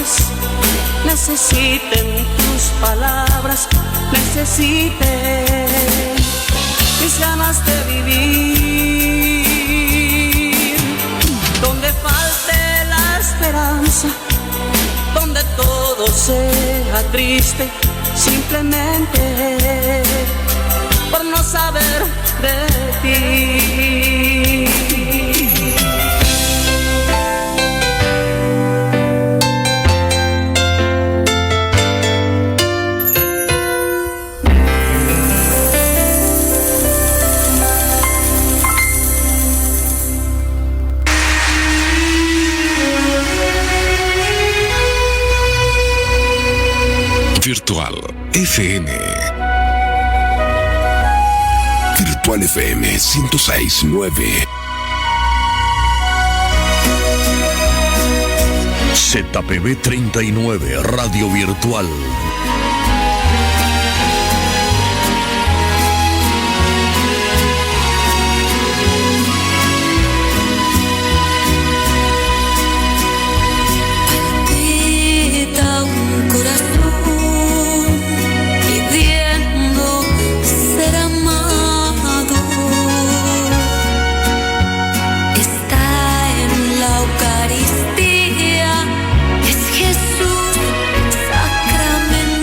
hombres necesiten tus palabras, necesiten mis ganas de vivir. Donde falte la esperanza, donde todo sea triste, simplemente por no saber de ti. Virtual FM. Virtual FM 106.9. ZPB 39 Radio Virtual. Jesús sacramentado.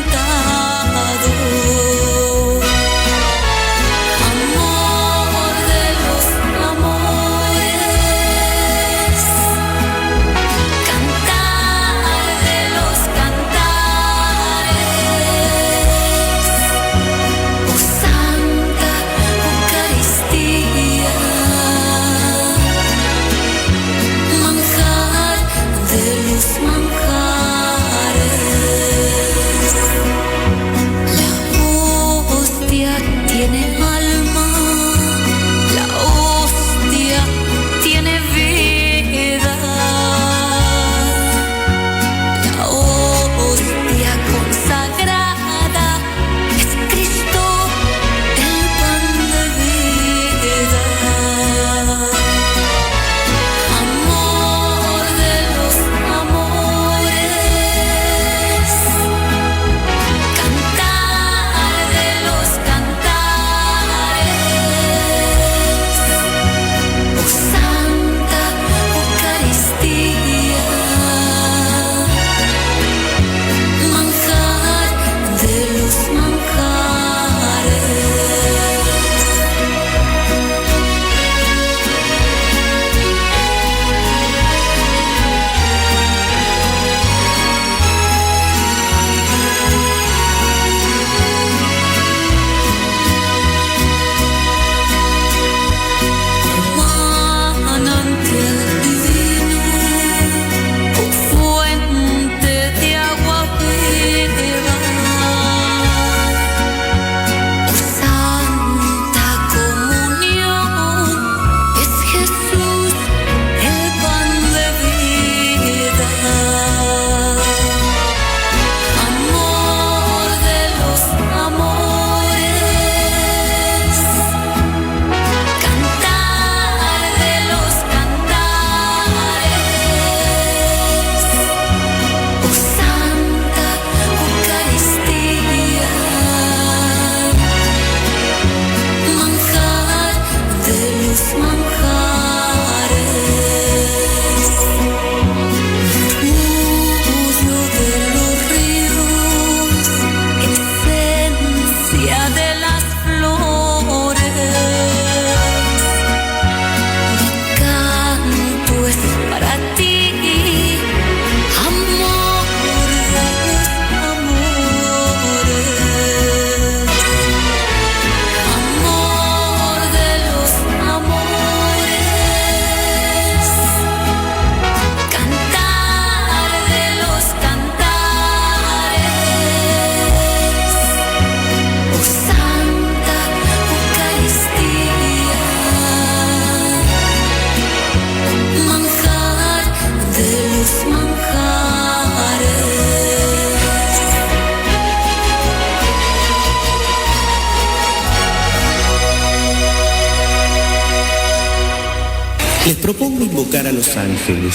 Les propongo invocar a los ángeles.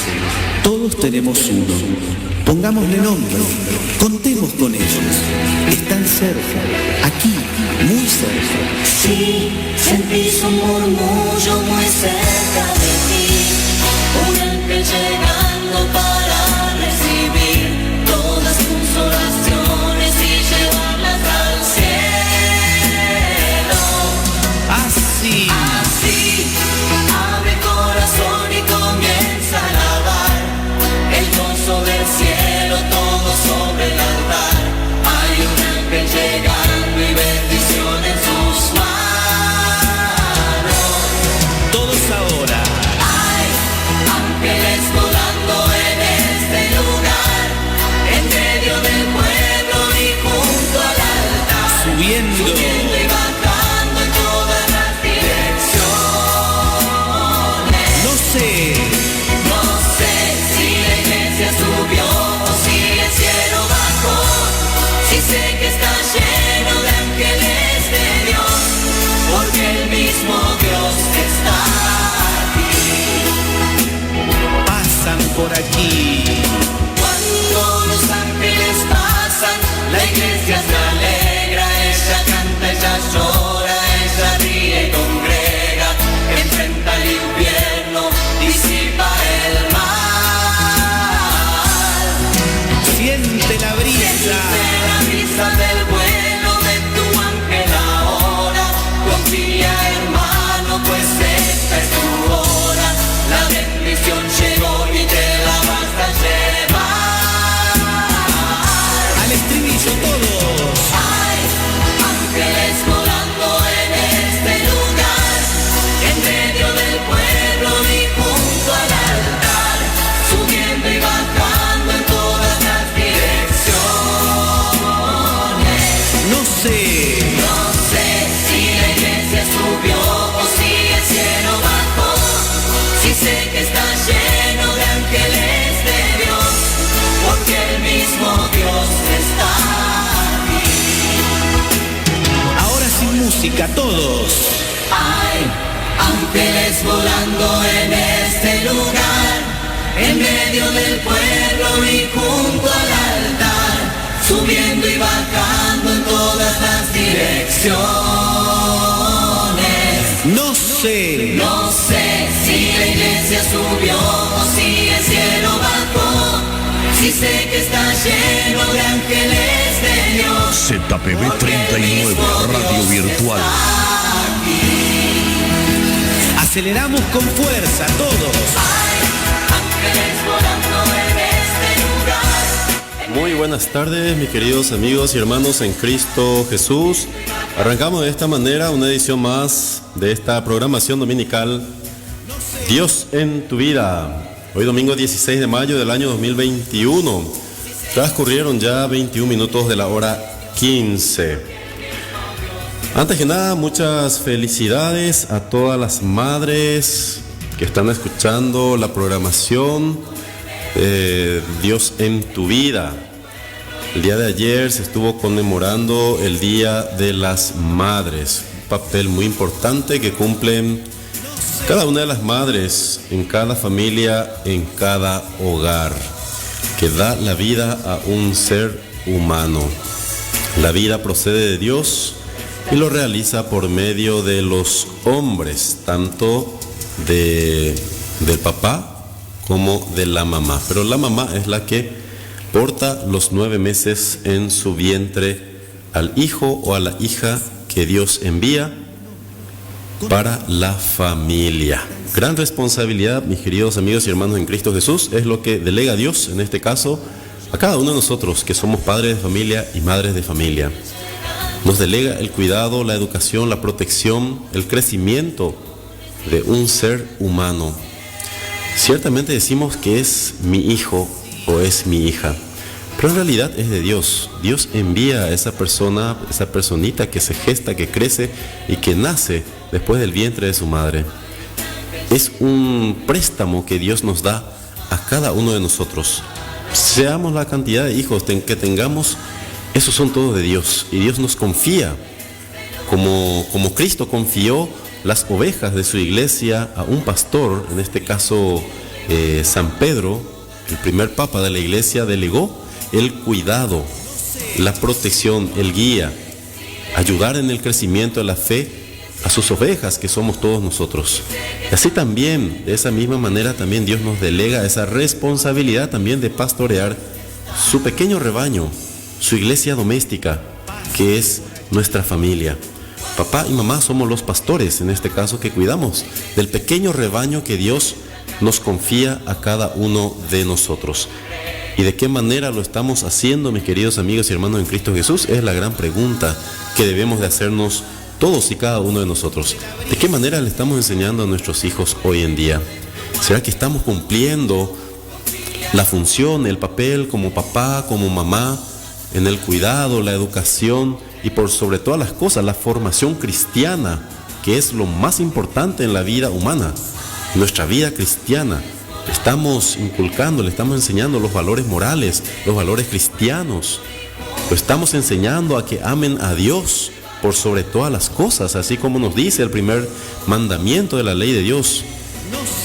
Todos tenemos uno. Pongámosle nombre. Contemos con ellos. Están cerca. Aquí, muy cerca. Sí, sentís un murmullo muy cerca de ti. Un ángel llegando para recibir todas tus oraciones y llevarlas al cielo. Así. Así, abre corazón y comienza a alabar. El gozo del cielo, todo sobre el altar. Hay un ángel llegando y bendición en sus manos. Todos ahora. Hay ángeles volando en este lugar, en medio del pueblo y junto al altar. Subiendo. Subiendo y bajando en todas las direcciones. No sé. No sé si la iglesia subió o si el cielo bajó. Si sé que está lleno de ángeles de Dios, porque el mismo Dios está aquí. Pasan por aquí. Cuando los ángeles pasan, la iglesia se alegra, ella canta, ella llora, ella ríe y congrega, enfrenta el infierno, disipa el mal. Siente la brisa. Siente la brisa del vuelo de tu ángel ahora. Confía, hermano, pues esta es tu hora. La bendición llegó y te la vas a llevar. Al estribillo todos. Hay ángeles volando en este lugar, en medio del pueblo y junto al altar, subiendo y bajando en todas las direcciones. No sé. No sé si la iglesia subió o si el cielo bajó. Si sé que está lleno de ángeles de Dios, porque el mismo Dios está aquí. Ahora sin música, todos. Hay ángeles volando en este lugar, en medio del pueblo y junto al altar, subiendo y bajando en todas las direcciones. No sé. No sé si la iglesia subió o si el cielo bajó. Si sé que está lleno de ángeles de Dios, ZPB porque el 39, mismo radio Dios virtual. está aquí. Aceleramos con fuerza, todos. Hay ángeles volando en este lugar. Muy buenas tardes, mis queridos amigos y hermanos en Cristo Jesús. Arrancamos de esta manera una edición más de esta programación dominical Dios en tu vida. Hoy domingo 16 de mayo del año 2021. Transcurrieron ya 21 minutos de la hora 15. Antes que nada, muchas felicidades a todas las madres que están escuchando la programación Dios en tu vida. El día de ayer se estuvo conmemorando el Día de las Madres, un papel muy importante que cumplen cada una de las madres en cada familia, en cada hogar, que da la vida a un ser humano. La vida procede de Dios y lo realiza por medio de los hombres, tanto del papá como de la mamá. Pero la mamá es la que porta los 9 meses en su vientre al hijo o a la hija que Dios envía para la familia. Gran responsabilidad, mis queridos amigos y hermanos en Cristo Jesús, es lo que delega Dios, en este caso, a cada uno de nosotros que somos padres de familia y madres de familia. Nos delega el cuidado, la educación, la protección, el crecimiento de un ser humano. Ciertamente decimos que es mi hijo o es mi hija, pero en realidad es de Dios. Dios envía a esa persona, esa personita que se gesta, que crece y que nace después del vientre de su madre. Es un préstamo que Dios nos da a cada uno de nosotros. Seamos la cantidad de hijos que tengamos, esos son todos de Dios. Y Dios nos confía, como Cristo confió las ovejas de su iglesia a un pastor, en este caso San Pedro, el primer papa de la iglesia, delegó el cuidado, la protección, el guía, ayudar en el crecimiento de la fe a sus ovejas, que somos todos nosotros. Y así también, de esa misma manera, también Dios nos delega esa responsabilidad también de pastorear su pequeño rebaño, su iglesia doméstica, que es nuestra familia. Papá y mamá somos los pastores, en este caso, que cuidamos del pequeño rebaño que Dios nos confía a cada uno de nosotros. ¿Y de qué manera lo estamos haciendo, mis queridos amigos y hermanos en Cristo Jesús? Es la gran pregunta que debemos de hacernos todos y cada uno de nosotros. ¿De qué manera le estamos enseñando a nuestros hijos hoy en día? ¿Será que estamos cumpliendo la función, el papel como papá, como mamá, en el cuidado, la educación y por sobre todas las cosas, la formación cristiana, que es lo más importante en la vida humana, nuestra vida cristiana? Estamos inculcando, le estamos enseñando los valores morales, los valores cristianos. Lo estamos enseñando a que amen a Dios por sobre todas las cosas, así como nos dice el primer mandamiento de la ley de Dios: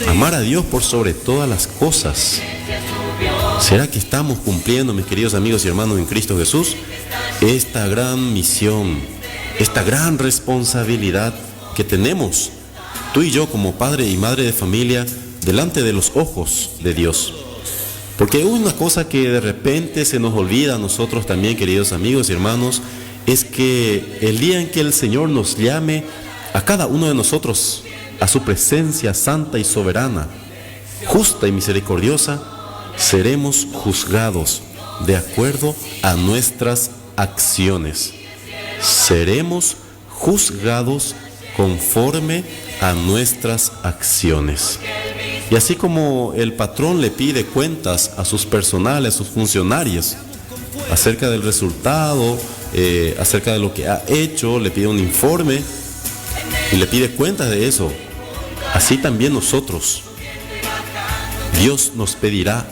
amar a Dios por sobre todas las cosas. ¿Será que estamos cumpliendo, mis queridos amigos y hermanos en Cristo Jesús, esta gran misión, esta gran responsabilidad que tenemos tú y yo como padre y madre de familia delante de los ojos de Dios? Porque una cosa que de repente se nos olvida a nosotros también, queridos amigos y hermanos, es que el día en que el Señor nos llame a cada uno de nosotros a su presencia santa y soberana, justa y misericordiosa, seremos juzgados de acuerdo a nuestras acciones. Seremos juzgados conforme a nuestras acciones. Y así como el patrón le pide cuentas a sus personales, a sus funcionarios, acerca del resultado, acerca de lo que ha hecho, le pide un informe y le pide cuentas de eso, así también nosotros, Dios nos pedirá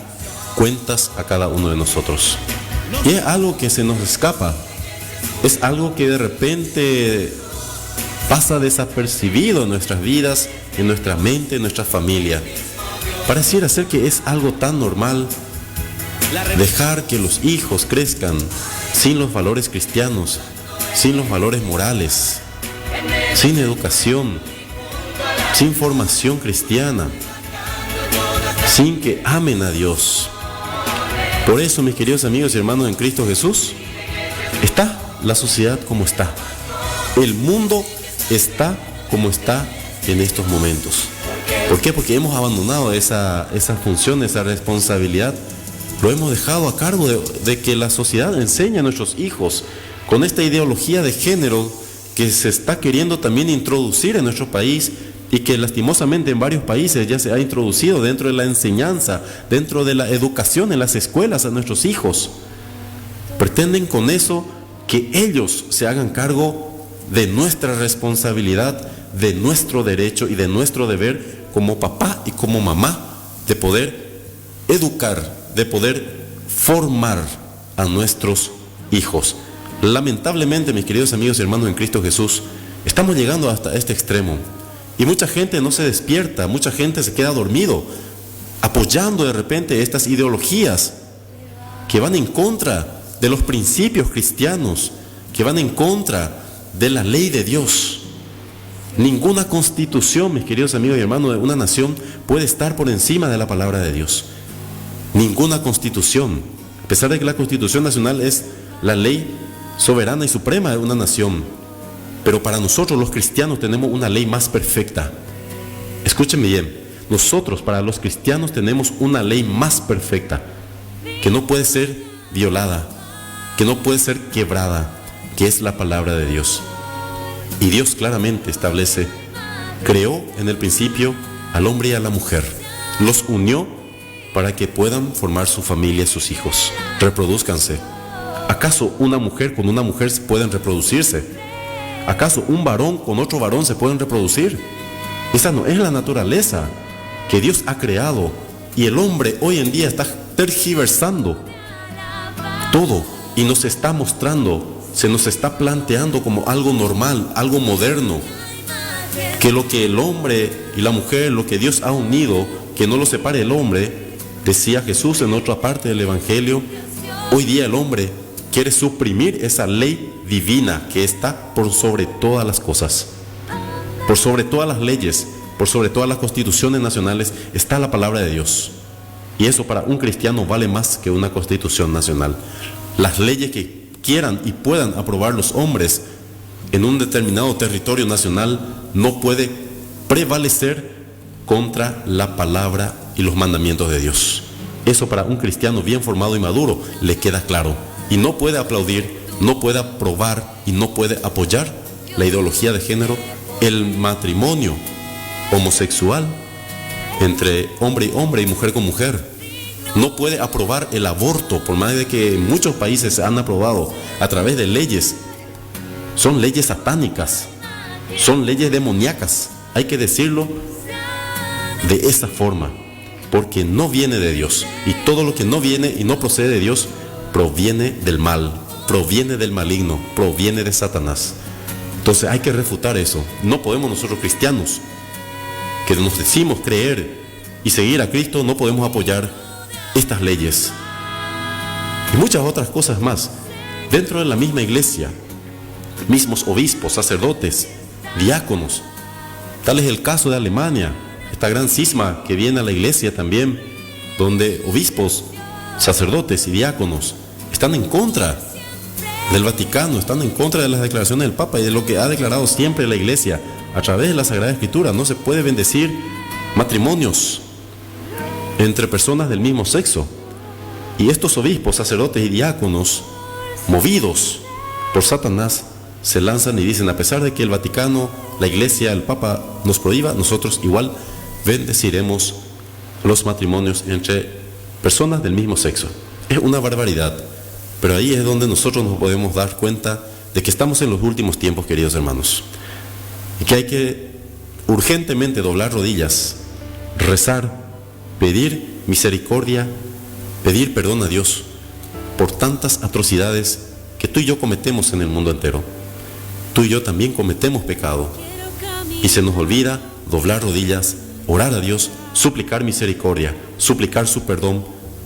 cuentas a cada uno de nosotros. Y es algo que se nos escapa, es algo que de repente pasa desapercibido en nuestras vidas, en nuestra mente, en nuestra familia. Pareciera ser que es algo tan normal dejar que los hijos crezcan sin los valores cristianos, sin los valores morales, sin educación, sin formación cristiana, sin que amen a Dios. Por eso, mis queridos amigos y hermanos en Cristo Jesús, está la sociedad como está. El mundo está como está en estos momentos. ¿Por qué? Porque hemos abandonado esa función, esa responsabilidad. Lo hemos dejado a cargo de que la sociedad enseñe a nuestros hijos con esta ideología de género que se está queriendo también introducir en nuestro país y que lastimosamente en varios países ya se ha introducido dentro de la enseñanza, dentro de la educación en las escuelas a nuestros hijos. Pretenden con eso que ellos se hagan cargo de nuestra responsabilidad, de nuestro derecho y de nuestro deber como papá y como mamá, de poder educar, de poder formar a nuestros hijos. Lamentablemente, mis queridos amigos y hermanos en Cristo Jesús, estamos llegando hasta este extremo y mucha gente no se despierta, mucha gente se queda dormido, apoyando de repente estas ideologías que van en contra de los principios cristianos, que van en contra de la ley de Dios. Ninguna constitución, mis queridos amigos y hermanos, de una nación puede estar por encima de la palabra de Dios. Ninguna constitución, a pesar de que la Constitución Nacional es la ley soberana y suprema de una nación, pero para nosotros los cristianos tenemos una ley más perfecta. Escúchenme bien, nosotros para los cristianos tenemos una ley más perfecta, que no puede ser violada, que no puede ser quebrada, que es la palabra de Dios. Y Dios claramente establece, creó en el principio al hombre y a la mujer, los unió para que puedan formar su familia, sus hijos, reproduzcanse. ¿Acaso una mujer con una mujer pueden reproducirse? ¿Acaso un varón con otro varón se pueden reproducir? Esa no es la naturaleza que Dios ha creado, y el hombre hoy en día está tergiversando todo y nos está mostrando, se nos está planteando como algo normal, algo moderno, que lo que el hombre y la mujer, lo que Dios ha unido, que no lo separe el hombre. Decía Jesús en otra parte del Evangelio, hoy día el hombre quiere suprimir esa ley divina que está por sobre todas las cosas, por sobre todas las leyes, por sobre todas las constituciones nacionales está la palabra de Dios. Y eso para un cristiano vale más que una constitución nacional. Las leyes que quieran y puedan aprobar los hombres en un determinado territorio nacional no puede prevalecer contra la palabra y los mandamientos de Dios. Eso para un cristiano bien formado y maduro le queda claro. Y no puede aplaudir, no puede aprobar y no puede apoyar la ideología de género, el matrimonio homosexual entre hombre y hombre y mujer con mujer. No puede aprobar el aborto, por más de que en muchos países se han aprobado a través de leyes. Son leyes satánicas, son leyes demoníacas. Hay que decirlo de esa forma, porque no viene de Dios. Y todo lo que no viene y no procede de Dios proviene del mal, proviene del maligno, proviene de Satanás. Entonces hay que refutar eso. No podemos nosotros cristianos, que nos decimos creer y seguir a Cristo, no podemos apoyar estas leyes y muchas otras cosas más. Dentro de la misma iglesia, mismos obispos, sacerdotes, diáconos. Tal es el caso de Alemania, esta gran cisma que viene a la iglesia también, donde obispos, sacerdotes y diáconos están en contra del Vaticano, están en contra de las declaraciones del Papa y de lo que ha declarado siempre la iglesia a través de la Sagrada Escritura. No se puede bendecir matrimonios entre personas del mismo sexo. Y estos obispos, sacerdotes y diáconos, movidos por Satanás, se lanzan y dicen, a pesar de que el Vaticano, la iglesia, el Papa nos prohíba, nosotros igual bendeciremos los matrimonios entre personas del mismo sexo. Es una barbaridad, pero ahí es donde nosotros nos podemos dar cuenta de que estamos en los últimos tiempos, queridos hermanos, y que hay que urgentemente doblar rodillas, rezar, pedir misericordia, pedir perdón a Dios por tantas atrocidades que tú y yo cometemos en el mundo entero. Tú y yo también cometemos pecado y se nos olvida doblar rodillas, orar a Dios, suplicar misericordia, suplicar su perdón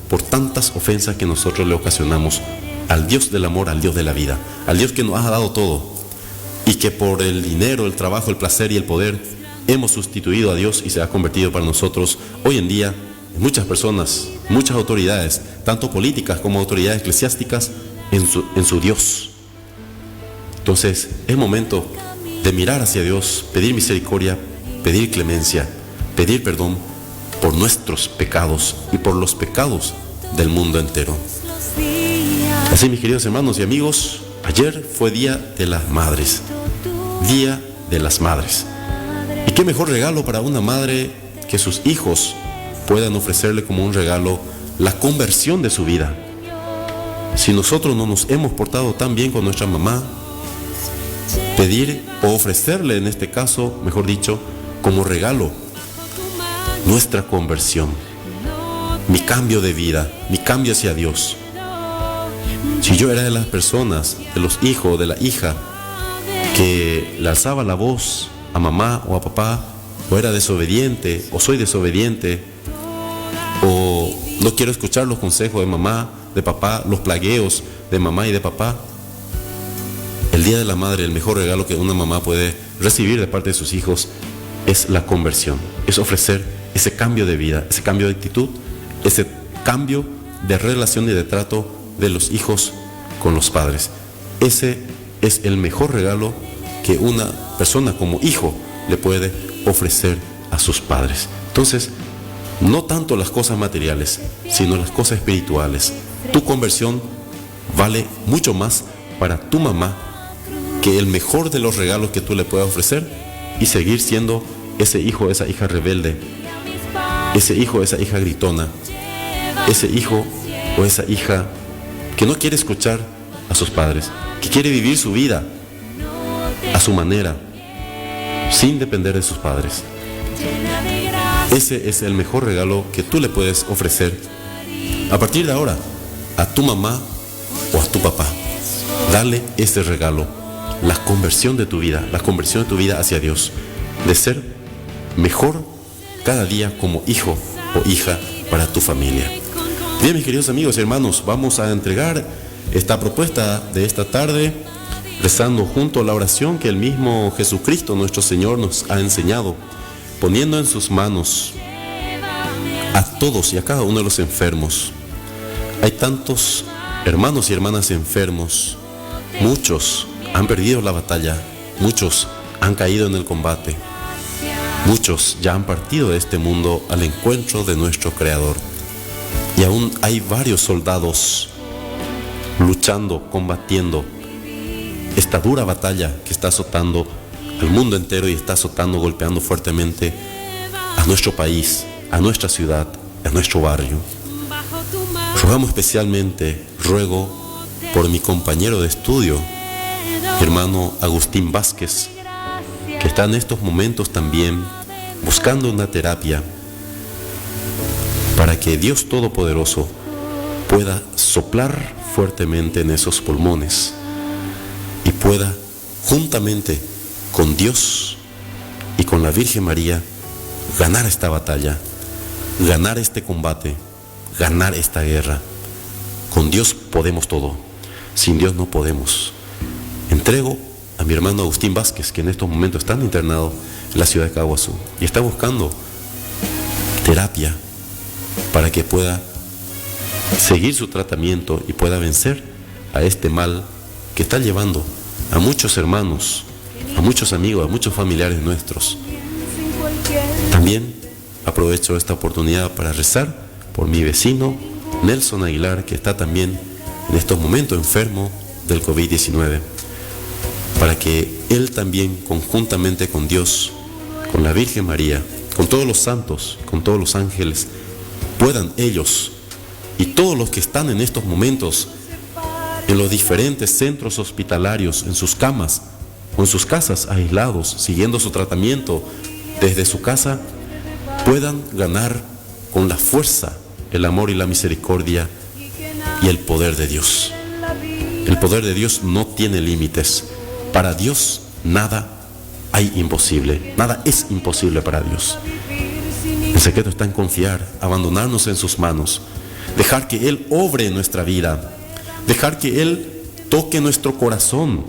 por tantas ofensas que nosotros le ocasionamos al Dios del amor, al Dios de la vida, al Dios que nos ha dado todo y que por el dinero, el trabajo, el placer y el poder hemos sustituido a Dios y se ha convertido para nosotros hoy en día muchas personas, muchas autoridades, tanto políticas como autoridades eclesiásticas, en su Dios. Entonces es momento de mirar hacia Dios, pedir misericordia, pedir clemencia, pedir perdón por nuestros pecados y por los pecados del mundo entero. Así, mis queridos hermanos y amigos, ayer fue Día de las Madres. Día de las Madres. Y qué mejor regalo para una madre que sus hijos puedan ofrecerle como un regalo la conversión de su vida. Si nosotros no nos hemos portado tan bien con nuestra mamá, pedir o ofrecerle, en este caso, mejor dicho, como regalo, nuestra conversión, mi cambio de vida, mi cambio hacia Dios. Si yo era de las personas, de los hijos, de la hija, que le alzaba la voz a mamá o a papá, o era desobediente, o soy desobediente, o no quiero escuchar los consejos de mamá, de papá, los plagueos de mamá y de papá, el Día de la Madre, el mejor regalo que una mamá puede recibir de parte de sus hijos es la conversión, es ofrecer ese cambio de vida, ese cambio de actitud, ese cambio de relación y de trato de los hijos con los padres. Ese es el mejor regalo que una persona como hijo le puede ofrecer a sus padres. Entonces, no tanto las cosas materiales, sino las cosas espirituales. Tu conversión vale mucho más para tu mamá que el mejor de los regalos que tú le puedas ofrecer y seguir siendo ese hijo, esa hija rebelde, ese hijo, esa hija gritona, ese hijo o esa hija que no quiere escuchar a sus padres, que quiere vivir su vida a su manera, sin depender de sus padres. Ese es el mejor regalo que tú le puedes ofrecer a partir de ahora a tu mamá o a tu papá. Dale ese regalo, la conversión de tu vida, la conversión de tu vida hacia Dios. de ser mejor cada día como hijo o hija para tu familia. Bien, mis queridos amigos y hermanos, vamos a entregar esta propuesta de esta tarde rezando junto a la oración que el mismo Jesucristo, nuestro Señor, nos ha enseñado, poniendo en sus manos a todos y a cada uno de los enfermos. Hay tantos hermanos y hermanas enfermos, muchos han perdido la batalla, muchos han caído en el combate, muchos ya han partido de este mundo al encuentro de nuestro Creador. Y aún hay varios soldados luchando, combatiendo esta dura batalla que está azotando al mundo entero y está azotando, golpeando fuertemente a nuestro país, a nuestra ciudad, a nuestro barrio. Rogamos especialmente, ruego por mi compañero de estudio, hermano Agustín Vázquez, que está en estos momentos también buscando una terapia para que Dios Todopoderoso pueda soplar fuertemente en esos pulmones y pueda, juntamente con Dios y con la Virgen María, ganar esta batalla, ganar este combate, ganar esta guerra. Con Dios podemos todo, sin Dios no podemos. Entrego a mi hermano Agustín Vázquez, que en estos momentos está internado en la ciudad de Caguazú y está buscando terapia para que pueda seguir su tratamiento y pueda vencer a este mal que está llevando a muchos hermanos, a muchos amigos, a muchos familiares nuestros. También aprovecho esta oportunidad para rezar por mi vecino Nelson Aguilar, que está también en estos momentos enfermo del COVID-19, para que él también, conjuntamente con Dios, con la Virgen María, con todos los santos, con todos los ángeles, puedan ellos y todos los que están en estos momentos en los diferentes centros hospitalarios, en sus camas o en sus casas aislados, siguiendo su tratamiento desde su casa, puedan ganar con la fuerza, el amor y la misericordia y el poder de Dios. El poder de Dios no tiene límites. Para Dios nada hay imposible, nada es imposible para Dios. El secreto está en confiar, abandonarnos en sus manos, dejar que Él obre en nuestra vida, dejar que Él toque nuestro corazón,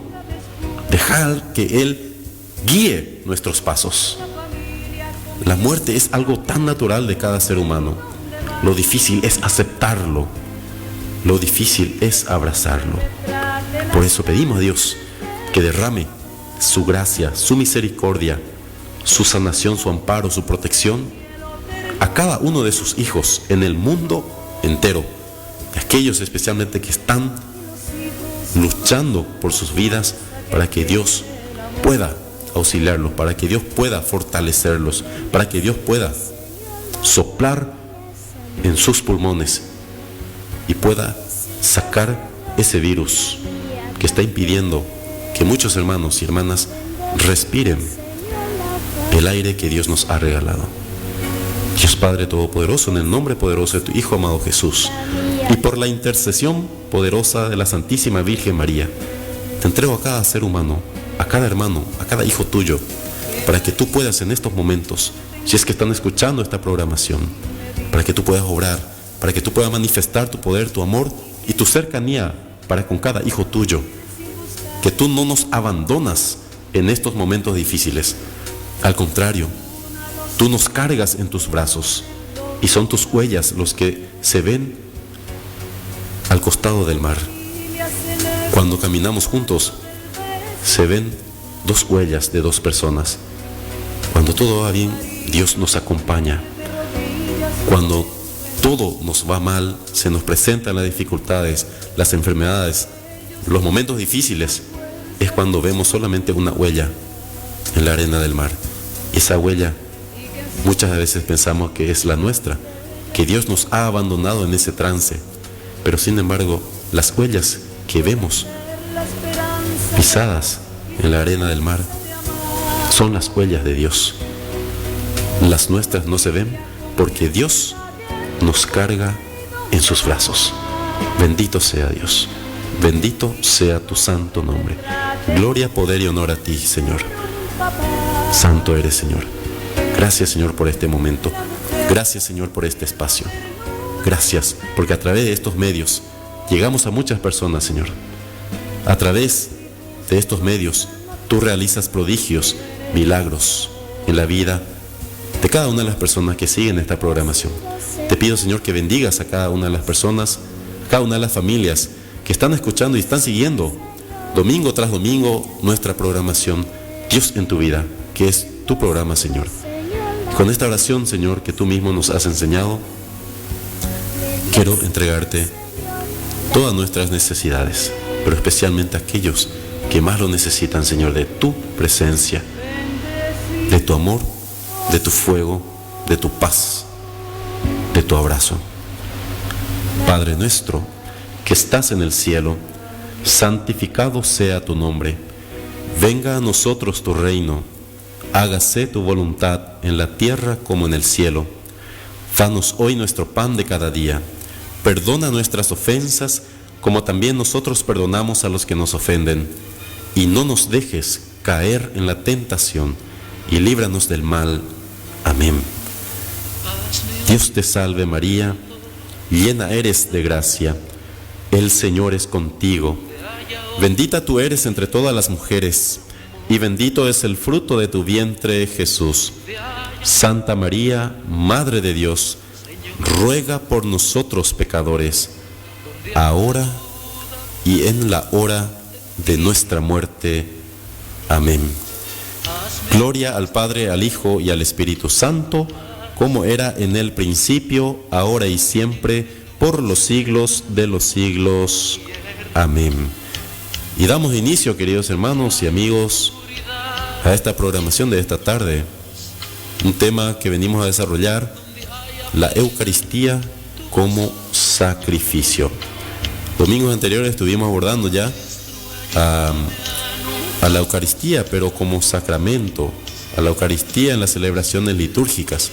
dejar que Él guíe nuestros pasos. La muerte es algo tan natural de cada ser humano. Lo difícil es aceptarlo, lo difícil es abrazarlo. Por eso pedimos a Dios que derrame su gracia, su misericordia, su sanación, su amparo, su protección a cada uno de sus hijos en el mundo entero, aquellos especialmente que están luchando por sus vidas, para que Dios pueda auxiliarlos, para que Dios pueda fortalecerlos, para que Dios pueda soplar en sus pulmones y pueda sacar ese virus que está impidiendo que muchos hermanos y hermanas respiren el aire que Dios nos ha regalado. Dios Padre Todopoderoso, en el nombre poderoso de tu Hijo amado Jesús y por la intercesión poderosa de la Santísima Virgen María, te entrego a cada ser humano, a cada hermano, a cada hijo tuyo, para que tú puedas en estos momentos, si es que están escuchando esta programación, para que tú puedas obrar, para que tú puedas manifestar tu poder, tu amor y tu cercanía para con cada hijo tuyo, que tú no nos abandonas en estos momentos difíciles. Al contrario, tú nos cargas en tus brazos y son tus huellas los que se ven al costado del mar. Cuando caminamos juntos, se ven dos huellas de dos personas. Cuando todo va bien, Dios nos acompaña. Cuando todo nos va mal, se nos presentan las dificultades, las enfermedades, los momentos difíciles, es cuando vemos solamente una huella en la arena del mar. Y esa huella muchas veces pensamos que es la nuestra, que Dios nos ha abandonado en ese trance, pero sin embargo las huellas que vemos pisadas en la arena del mar son las huellas de Dios. Las nuestras no se ven porque Dios nos carga en sus brazos. Bendito sea Dios, bendito sea tu santo nombre. Gloria, poder y honor a ti, Señor. Santo eres, Señor. Gracias, Señor, por este momento. Gracias, Señor, por este espacio. Gracias, porque a través de estos medios llegamos a muchas personas, Señor. A través de estos medios, tú realizas prodigios, milagros en la vida de cada una de las personas que siguen esta programación. Te pido, Señor, que bendigas a cada una de las personas, a cada una de las familias que están escuchando y están siguiendo domingo tras domingo nuestra programación, Dios en tu vida, que es tu programa, Señor. Y con esta oración, Señor, que tú mismo nos has enseñado, quiero entregarte todas nuestras necesidades, pero especialmente aquellos que más lo necesitan, Señor, de tu presencia, de tu amor, de tu fuego, de tu paz, de tu abrazo. Padre nuestro, que estás en el cielo, santificado sea tu nombre. Venga a nosotros tu reino. Hágase tu voluntad en la tierra como en el cielo. Danos hoy nuestro pan de cada día. Perdona nuestras ofensas, como también nosotros perdonamos a los que nos ofenden. Y no nos dejes caer en la tentación, y líbranos del mal. Amén. Dios te salve María, llena eres de gracia. El Señor es contigo. Bendita tú eres entre todas las mujeres, y bendito es el fruto de tu vientre, Jesús. Santa María, Madre de Dios, ruega por nosotros pecadores, ahora y en la hora de nuestra muerte. Amén. Gloria al Padre, al Hijo y al Espíritu Santo, como era en el principio, ahora y siempre, por los siglos de los siglos. Amén. Y damos inicio, queridos hermanos y amigos, a esta programación de esta tarde. Un tema que venimos a desarrollar, la Eucaristía como sacrificio. Domingos anteriores estuvimos abordando ya a la Eucaristía, pero como sacramento, a la Eucaristía en las celebraciones litúrgicas.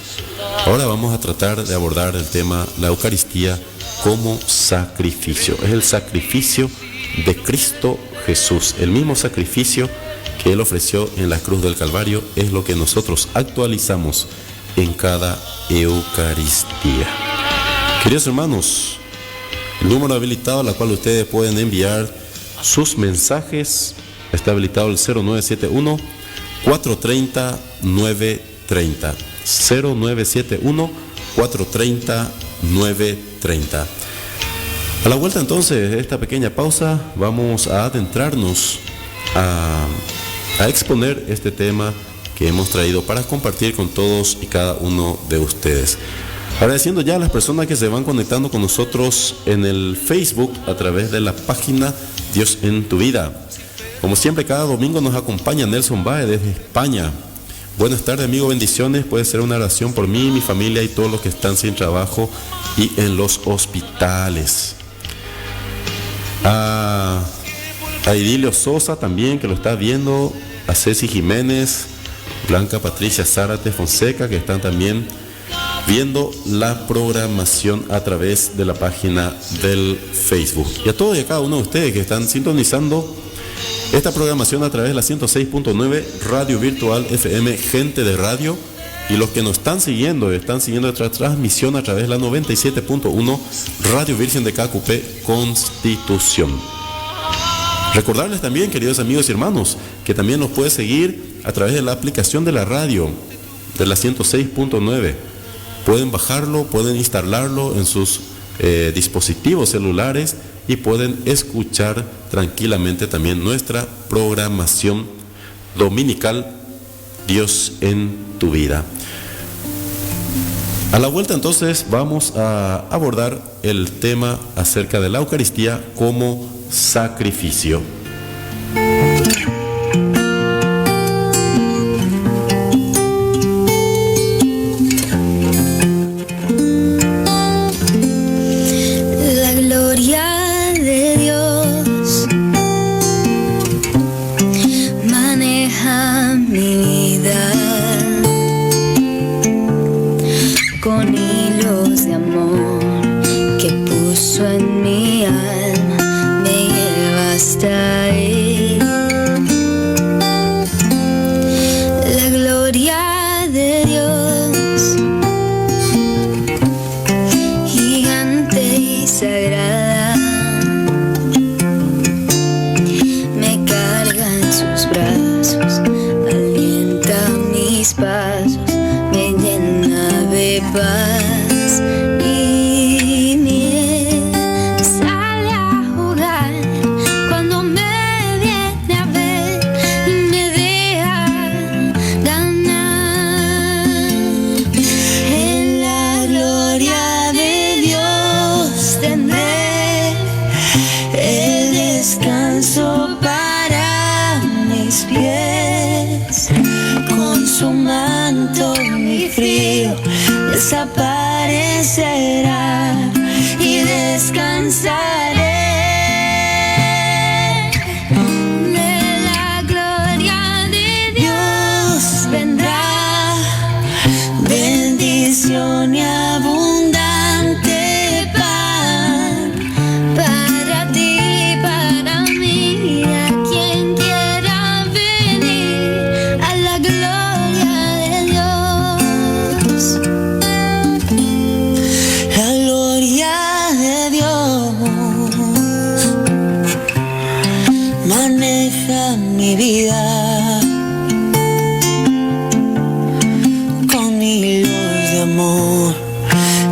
Ahora vamos a tratar de abordar el tema, la Eucaristía como sacrificio. Es el sacrificio de Cristo Jesús, el mismo sacrificio que Él ofreció en la cruz del Calvario, es lo que nosotros actualizamos en cada Eucaristía. Queridos hermanos, el número habilitado al cual ustedes pueden enviar sus mensajes está habilitado el 0971 430 930 0971 430 930. A la vuelta entonces de esta pequeña pausa vamos a adentrarnos a exponer este tema que hemos traído para compartir con todos y cada uno de ustedes. Agradeciendo ya a las personas que se van conectando con nosotros en el Facebook a través de la página Dios en tu vida. Como siempre, cada domingo nos acompaña Nelson Bae desde España. Buenas tardes, amigo, bendiciones. Puede ser una oración por mí, mi familia y todos los que están sin trabajo y en los hospitales. A Idilio Sosa también, que lo está viendo. A Ceci Jiménez, Blanca Patricia Zárate Fonseca, que están también viendo la programación a través de la página del Facebook. Y a todos y a cada uno de ustedes que están sintonizando esta programación a través de la 106.9 Radio Virtual FM Gente de Radio, y los que nos están siguiendo nuestra transmisión a través de la 97.1 Radio Virgen de KQP Constitución. Recordarles también, queridos amigos y hermanos, que también nos puede seguir a través de la aplicación de la radio de la 106.9. Pueden bajarlo, pueden instalarlo en sus dispositivos celulares y pueden escuchar tranquilamente también nuestra programación dominical Dios en tu vida. A la vuelta entonces vamos a abordar el tema acerca de la Eucaristía como sacrificio. desaparecerá y descansaré. Bendición y abundante pan para ti, para mí, a quien quiera venir a la gloria de Dios. La gloria de Dios maneja mi vida.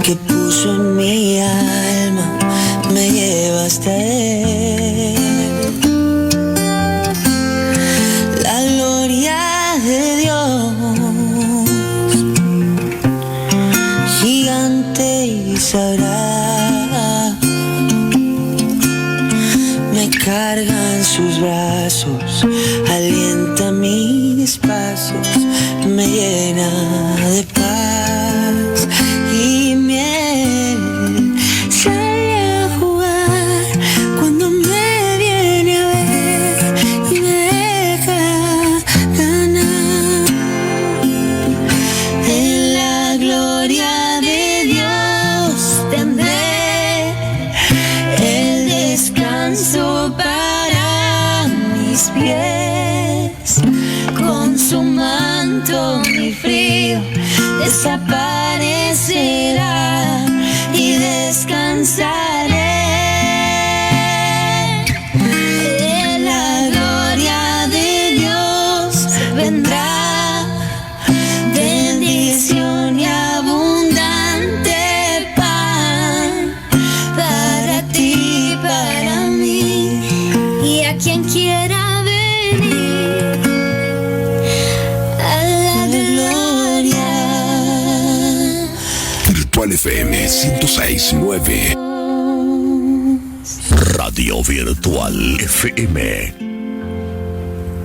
Que puso en mi alma me lleva hasta Él. La gloria de Dios, gigante y sagrada, me carga en sus brazos, alienta mis pasos, me llena de paz y miel. Sale a jugar cuando me viene a ver y me deja ganar. En la gloria de Dios tendré el descanso para mis pies. Con su manto mi frío desaparecerá y descansaré. La gloria de Dios vendrá, bendición y abundante pan para ti, para mí y a quien quiera FM 106.9 Radio Virtual FM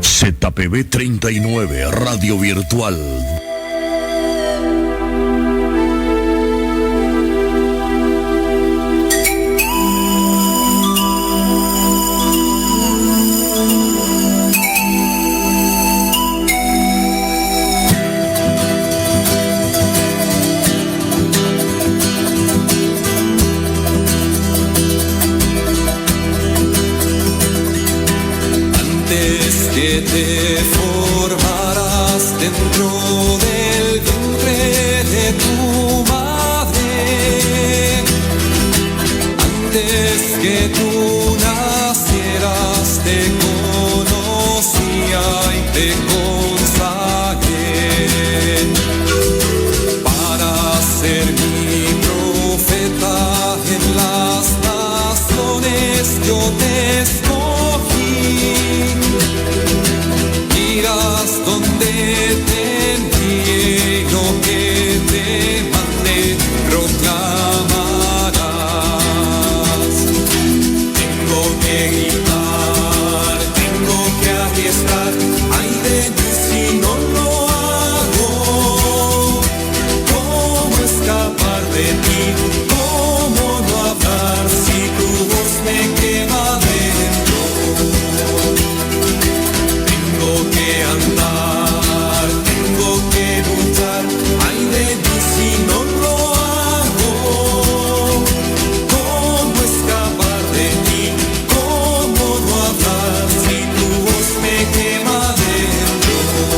ZPB 39 Radio Virtual. Te formarás dentro del vientre de tu madre, antes que tú nacieras te conocía y te consagré para ser mi profeta en las naciones. Yo te escogí. Irás donde te envíe, lo que te mande proclamarás. Tengo que gritar, tengo que arriesgar, ay de mí si no lo hago. ¿Cómo escapar de ti? ¿Cómo no hablar si tu voz me quema dentro? Tengo que andar, tengo que luchar, ay de mí si no lo hago. ¿Cómo escapar de ti? ¿Cómo no hablar si tu voz me quema dentro?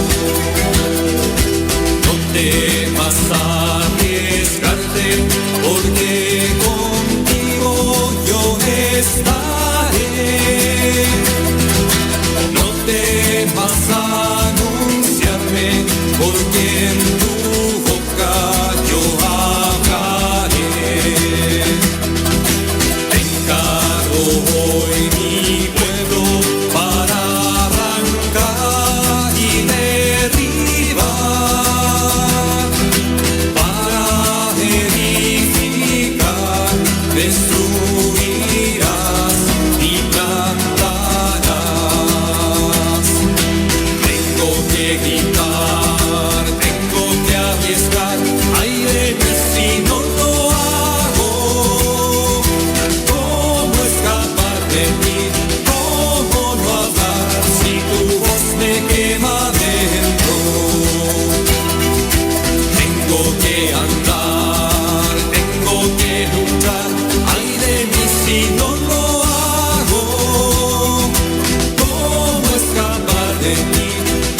No temas arriesgarte, porque contigo yo estaré. No temas anunciarme, porque en tu boca yo hablaré. Te encargo hoy mi pueblo para arrancar y derribar, para edificar, destruirás y plantarás. Tengo que quitar, tengo que arriesgar, ay de mí de ti, ¿cómo no hablar si tu voz me quema dentro? Tengo que andar, tengo que luchar, ay de mí si no lo hago. ¿Cómo escapar de ti?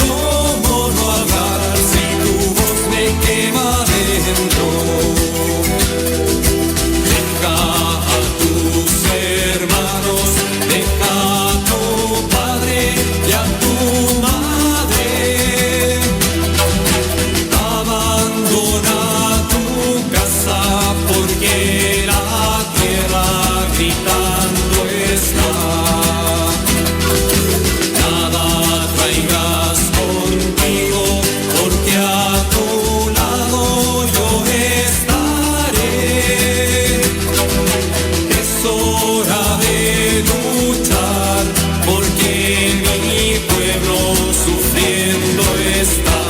¿Cómo no hablar si tu voz me quema dentro? Deja a tus hermanos, deja a tu padre y a tu madre. Abandona tu casa porque la tierra gritando está. Nada traigas contigo porque a tu lado yo estaré. Es hora de luchar porque mi pueblo sufriendo está.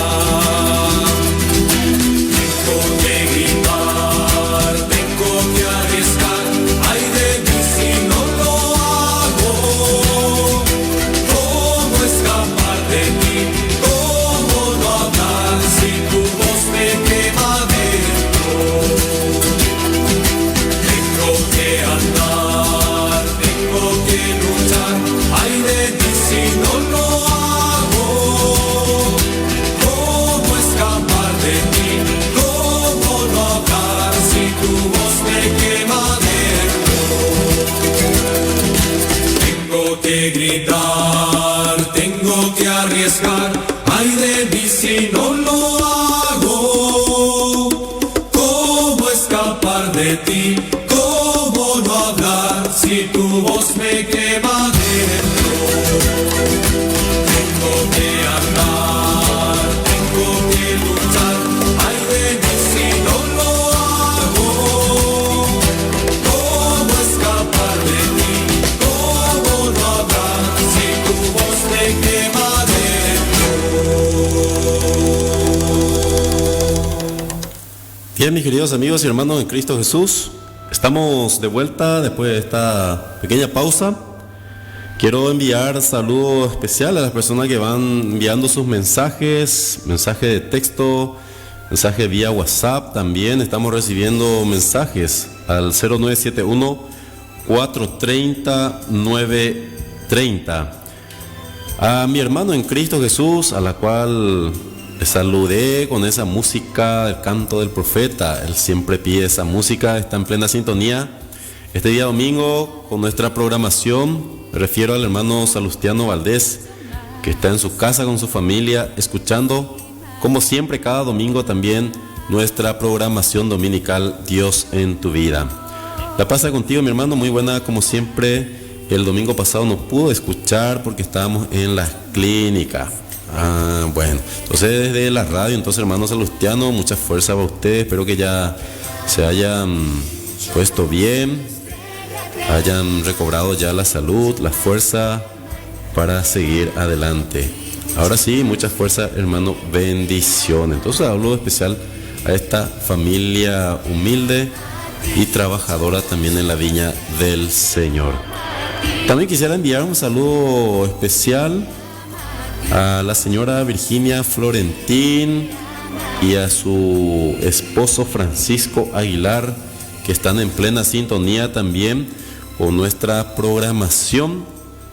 Tengo que gritar, tengo que arriesgar, ay de mí si no lo hago. ¿Cómo escapar de ti? ¿Cómo no hablar si tu voz me quema dentro? Tengo que andar, tengo que luchar, ay de mí si no lo hago. ¿Cómo escapar de ti? ¿Cómo no hablar si tu voz me quema dentro? Tengo que gritar, tengo que arriesgar, ay de mí si no lo hago. ¿Cómo escapar de ti? ¿Cómo no hablar si tu voz me quema dentro? Tengo que andar, tengo que luchar, ay de mí si no lo hago. ¿Cómo escapar de ti? ¿Cómo no hablar si tu voz me quema dentro? Bien, mis queridos amigos y hermanos en Cristo Jesús, estamos de vuelta después de esta pequeña pausa. Quiero enviar saludos especiales a las personas que van enviando sus mensajes, mensaje de texto, mensaje vía WhatsApp. También estamos recibiendo mensajes al 0971 430 930. A mi hermano en Cristo Jesús, a la cual le saludé con esa música, el canto del profeta. Él siempre pide esa música, está en plena sintonía. Este día domingo, con nuestra programación, me refiero al hermano Salustiano Valdés, que está en su casa con su familia, escuchando, como siempre, cada domingo también, nuestra programación dominical Dios en tu vida. La pasa contigo, mi hermano, muy buena como siempre. El domingo pasado no pudo escuchar porque estábamos en la clínica. Bueno, entonces desde la radio, entonces hermano Salustiano, mucha fuerza para ustedes, espero que ya se hayan puesto bien, hayan recobrado ya la salud, la fuerza para seguir adelante. Ahora sí, mucha fuerza, hermano, bendiciones. Entonces hablo especial a esta familia humilde y trabajadora también en la viña del Señor. También quisiera enviar un saludo especial a la señora Virginia Florentín y a su esposo Francisco Aguilar, que están en plena sintonía también con nuestra programación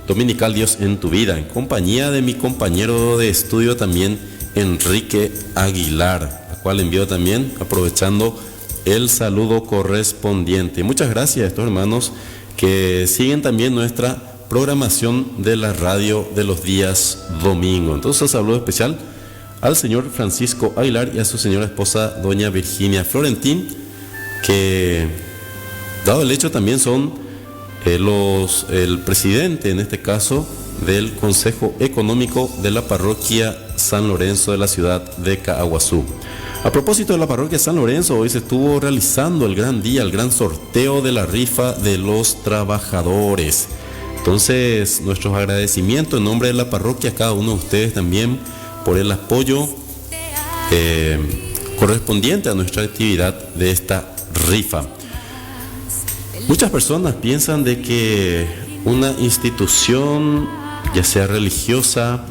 dominical Dios en tu vida, en compañía de mi compañero de estudio también, Enrique Aguilar, a cual envío también, aprovechando el saludo correspondiente. Muchas gracias a estos hermanos que siguen también nuestra programación de la radio de los días domingo. Entonces saludo especial al señor Francisco Aguilar y a su señora esposa doña Virginia Florentín, que dado el hecho también son el presidente en este caso del Consejo Económico de la Parroquia San Lorenzo de la ciudad de Caaguazú. A propósito de la Parroquia San Lorenzo, hoy se estuvo realizando el gran día, el gran sorteo de la rifa de los trabajadores. Entonces, nuestros agradecimientos en nombre de la parroquia a cada uno de ustedes también por el apoyo correspondiente a nuestra actividad de esta rifa. Muchas personas piensan de que una institución, ya sea religiosa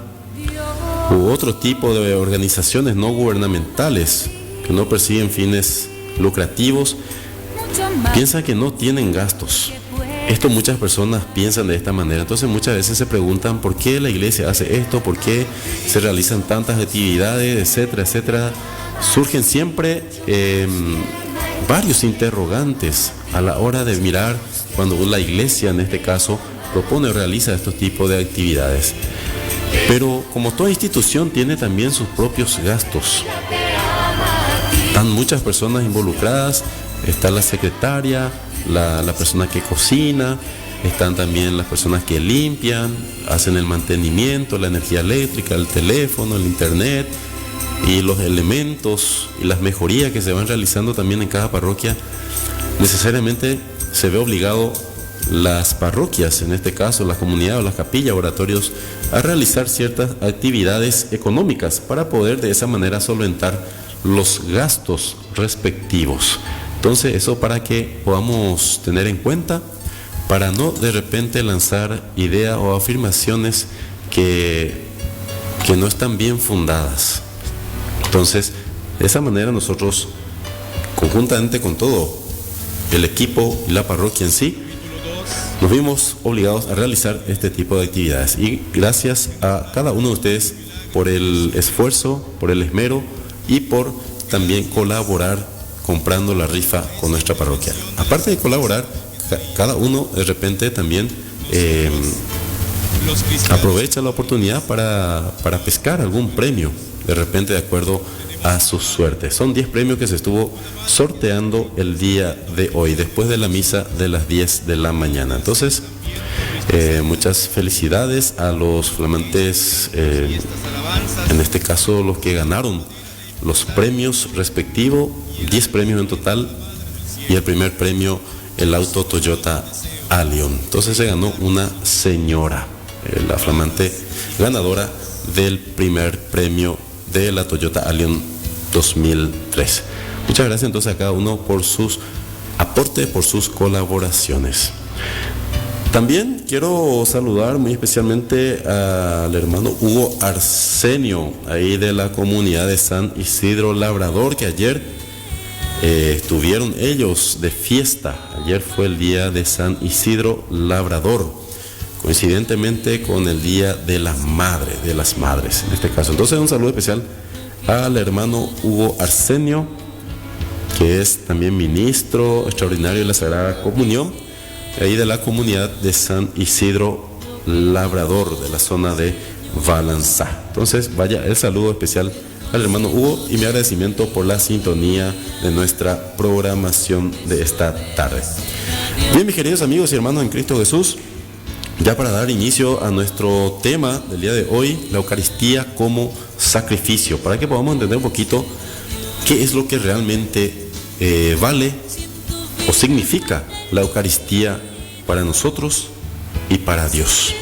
u otro tipo de organizaciones no gubernamentales que no persiguen fines lucrativos, piensan que no tienen gastos. Esto muchas personas piensan de esta manera. Entonces muchas veces se preguntan por qué la iglesia hace esto, por qué se realizan tantas actividades, etcétera, etcétera. Surgen siempre varios interrogantes a la hora de mirar cuando la iglesia, en este caso, propone o realiza estos tipos de actividades. Pero como toda institución tiene también sus propios gastos. Están muchas personas involucradas, está la secretaria, la persona que cocina, están también las personas que limpian, hacen el mantenimiento, la energía eléctrica, el teléfono, el internet y los elementos y las mejorías que se van realizando también en cada parroquia. Necesariamente se ve obligado las parroquias, en este caso la comunidad o las capillas, oratorios, a realizar ciertas actividades económicas para poder de esa manera solventar los gastos respectivos. Entonces eso para que podamos tener en cuenta, para no de repente lanzar ideas o afirmaciones que no están bien fundadas. Entonces de esa manera nosotros, conjuntamente con todo el equipo y la parroquia en sí, nos vimos obligados a realizar este tipo de actividades. Y gracias a cada uno de ustedes por el esfuerzo, por el esmero y por también colaborar comprando la rifa con nuestra parroquia. Aparte de colaborar, cada uno de repente también aprovecha la oportunidad para pescar algún premio, de repente de acuerdo a su suerte. Son 10 premios que se estuvo sorteando el día de hoy, después de la misa de las 10 de la mañana. Entonces, muchas felicidades a los flamantes, en este caso los que ganaron los premios respectivos, 10 premios en total, y el primer premio, el auto Toyota Allion. Entonces se ganó una señora, la flamante ganadora del primer premio de la Toyota Allion 2003. Muchas gracias entonces a cada uno por sus aportes, por sus colaboraciones. También quiero saludar muy especialmente al hermano Hugo Arsenio, ahí de la comunidad de San Isidro Labrador, que ayer estuvieron ellos de fiesta. Ayer fue el día de San Isidro Labrador, coincidentemente con el día de la madre, de las madres en este caso. Entonces un saludo especial al hermano Hugo Arsenio, que es también ministro extraordinario de la Sagrada Comunión, ahí de la comunidad de San Isidro Labrador, de la zona de Balanzá. Entonces vaya el saludo especial al hermano Hugo y mi agradecimiento por la sintonía de nuestra programación de esta tarde. Bien, mis queridos amigos y hermanos en Cristo Jesús, ya para dar inicio a nuestro tema del día de hoy, la Eucaristía como sacrificio, para que podamos entender un poquito qué es lo que realmente vale o significa la Eucaristía para nosotros y para Dios.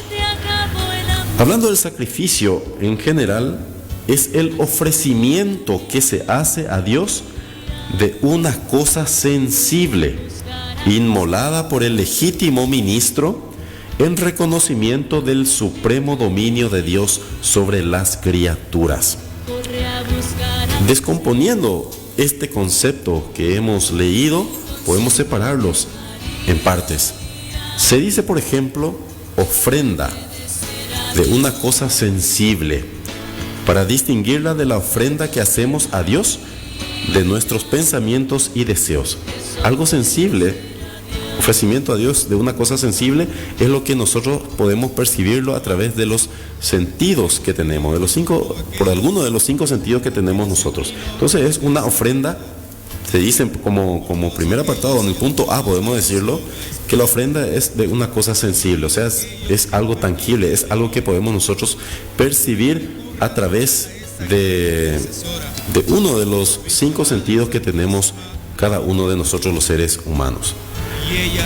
Hablando del sacrificio en general, es el ofrecimiento que se hace a Dios de una cosa sensible, inmolada por el legítimo ministro en reconocimiento del supremo dominio de Dios sobre las criaturas. Descomponiendo este concepto que hemos leído, podemos separarlos en partes. Se dice, por ejemplo, ofrenda de una cosa sensible, para distinguirla de la ofrenda que hacemos a Dios de nuestros pensamientos y deseos. Algo sensible, ofrecimiento a Dios de una cosa sensible, es lo que nosotros podemos percibirlo a través de los sentidos que tenemos, de los 5, por alguno de los 5 sentidos que tenemos nosotros. Entonces es una ofrenda. Se dice como primer apartado, en el punto A podemos decirlo, que la ofrenda es de una cosa sensible, o sea, es algo tangible, es algo que podemos nosotros percibir a través de uno de los 5 sentidos que tenemos cada uno de nosotros los seres humanos.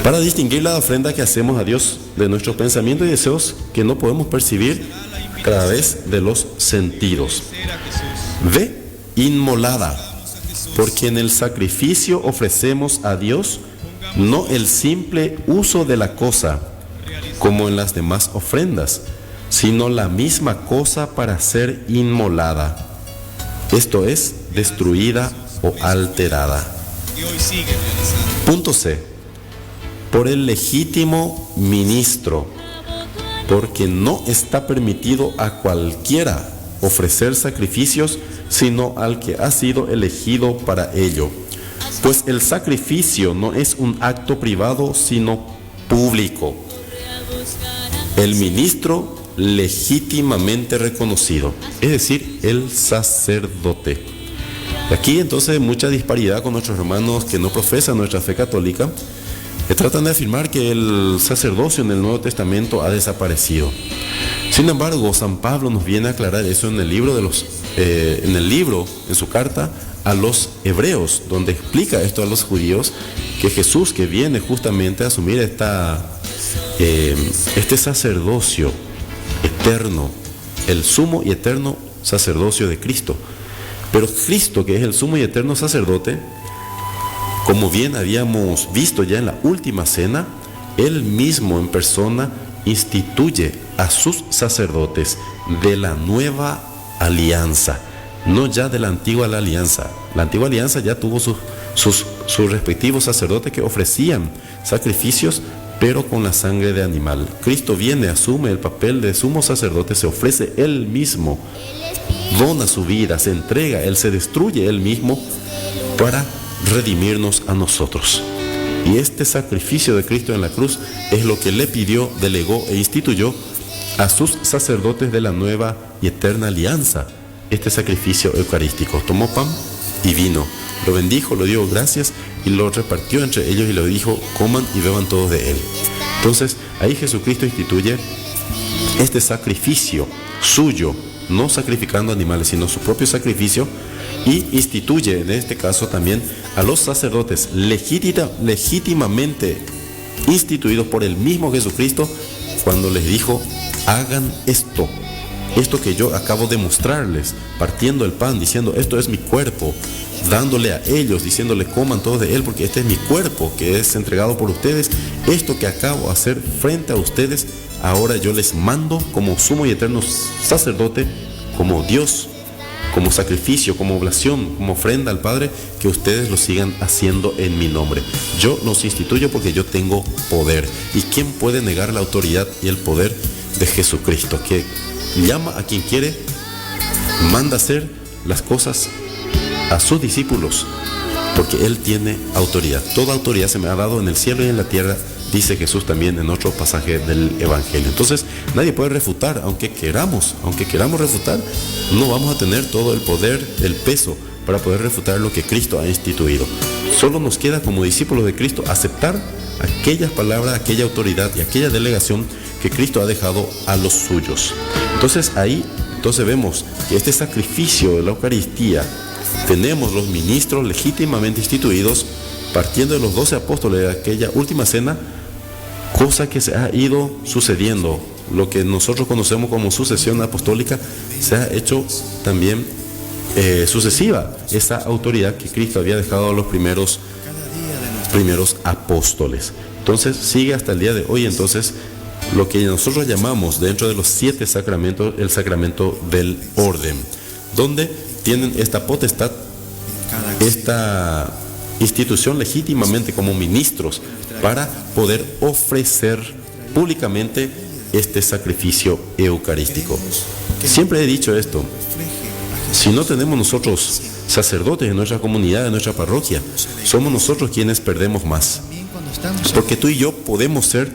Para distinguir la ofrenda que hacemos a Dios de nuestros pensamientos y deseos que no podemos percibir a través de los sentidos. B, inmolada, porque en el sacrificio ofrecemos a Dios no el simple uso de la cosa, como en las demás ofrendas, sino la misma cosa para ser inmolada, esto es, destruida o alterada. Punto C. Por el legítimo ministro, porque no está permitido a cualquiera ofrecer sacrificios, sino al que ha sido elegido para ello. Pues el sacrificio no es un acto privado, sino público. El ministro legítimamente reconocido, es decir, el sacerdote. Aquí entonces hay mucha disparidad con nuestros hermanos que no profesan nuestra fe católica, que tratan de afirmar que el sacerdocio en el Nuevo Testamento ha desaparecido. Sin embargo, San Pablo nos viene a aclarar eso en el libro en su carta a los hebreos, donde explica esto a los judíos, que Jesús, que viene justamente a asumir este sacerdocio eterno, el sumo y eterno sacerdocio de Cristo. Pero Cristo, que es el sumo y eterno sacerdote, como bien habíamos visto ya en la última cena, Él mismo en persona instituye a sus sacerdotes de la nueva alianza, no ya de la antigua alianza. La antigua alianza ya tuvo sus respectivos sacerdotes que ofrecían sacrificios, pero con la sangre de animal. Cristo viene, asume el papel de sumo sacerdote, se ofrece Él mismo, dona su vida, se entrega, Él se destruye Él mismo para redimirnos a nosotros. Y este sacrificio de Cristo en la cruz es lo que le pidió, delegó e instituyó a sus sacerdotes de la nueva y eterna alianza, este sacrificio eucarístico. Tomó pan y vino, lo bendijo, lo dio gracias y lo repartió entre ellos y le dijo: coman y beban todos de él. Entonces ahí Jesucristo instituye este sacrificio suyo, no sacrificando animales, sino su propio sacrificio, y instituye en este caso también a los sacerdotes legítimamente instituidos por el mismo Jesucristo, cuando les dijo: hagan esto que yo acabo de mostrarles, partiendo el pan, diciendo: esto es mi cuerpo, dándole a ellos, diciéndole: coman todos de él, porque este es mi cuerpo que es entregado por ustedes. Esto que acabo de hacer frente a ustedes, ahora yo les mando como sumo y eterno sacerdote, como Dios, como sacrificio, como oblación, como ofrenda al Padre, que ustedes lo sigan haciendo en mi nombre. Yo los instituyo porque yo tengo poder. ¿Y quién puede negar la autoridad y el poder de Jesucristo, que llama a quien quiere, manda hacer las cosas a sus discípulos, porque Él tiene autoridad? Toda autoridad se me ha dado en el cielo y en la tierra, dice Jesús también en otro pasaje del Evangelio. Entonces nadie puede refutar, aunque queramos refutar, no vamos a tener todo el poder, el peso para poder refutar lo que Cristo ha instituido. Solo nos queda como discípulos de Cristo aceptar aquellas palabras, aquella autoridad y aquella delegación que Cristo ha dejado a los suyos. Entonces ahí vemos que este sacrificio de la Eucaristía, tenemos los ministros legítimamente instituidos, partiendo de los 12 apóstoles de aquella última cena, cosa que se ha ido sucediendo. Lo que nosotros conocemos como sucesión apostólica se ha hecho también sucesiva, esa autoridad que Cristo había dejado a los primeros apóstoles. Entonces sigue hasta el día de hoy, entonces, lo que nosotros llamamos dentro de los 7 sacramentos, el sacramento del orden, donde tienen esta potestad, esta institución legítimamente como ministros para poder ofrecer públicamente este sacrificio eucarístico. Siempre he dicho esto: si no tenemos nosotros sacerdotes en nuestra comunidad, en nuestra parroquia, somos nosotros quienes perdemos más, porque tú y yo podemos ser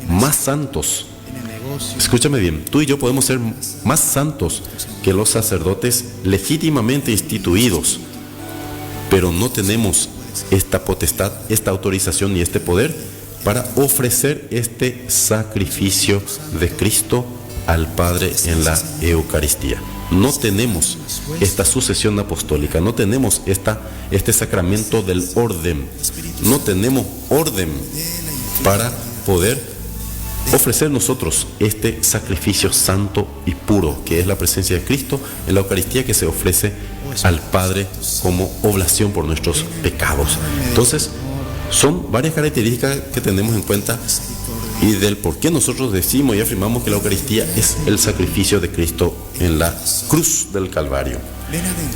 más santos. Escúchame bien, tú y yo podemos ser más santos que los sacerdotes legítimamente instituidos, pero no tenemos esta potestad, esta autorización y este poder para ofrecer este sacrificio de Cristo al Padre en la Eucaristía. No tenemos esta sucesión apostólica, no tenemos este sacramento del orden, no tenemos orden para poder ofrecer nosotros este sacrificio santo y puro, que es la presencia de Cristo en la Eucaristía, que se ofrece al Padre como oblación por nuestros pecados. Entonces, son varias características que tenemos en cuenta y del por qué nosotros decimos y afirmamos que la Eucaristía es el sacrificio de Cristo en la cruz del Calvario.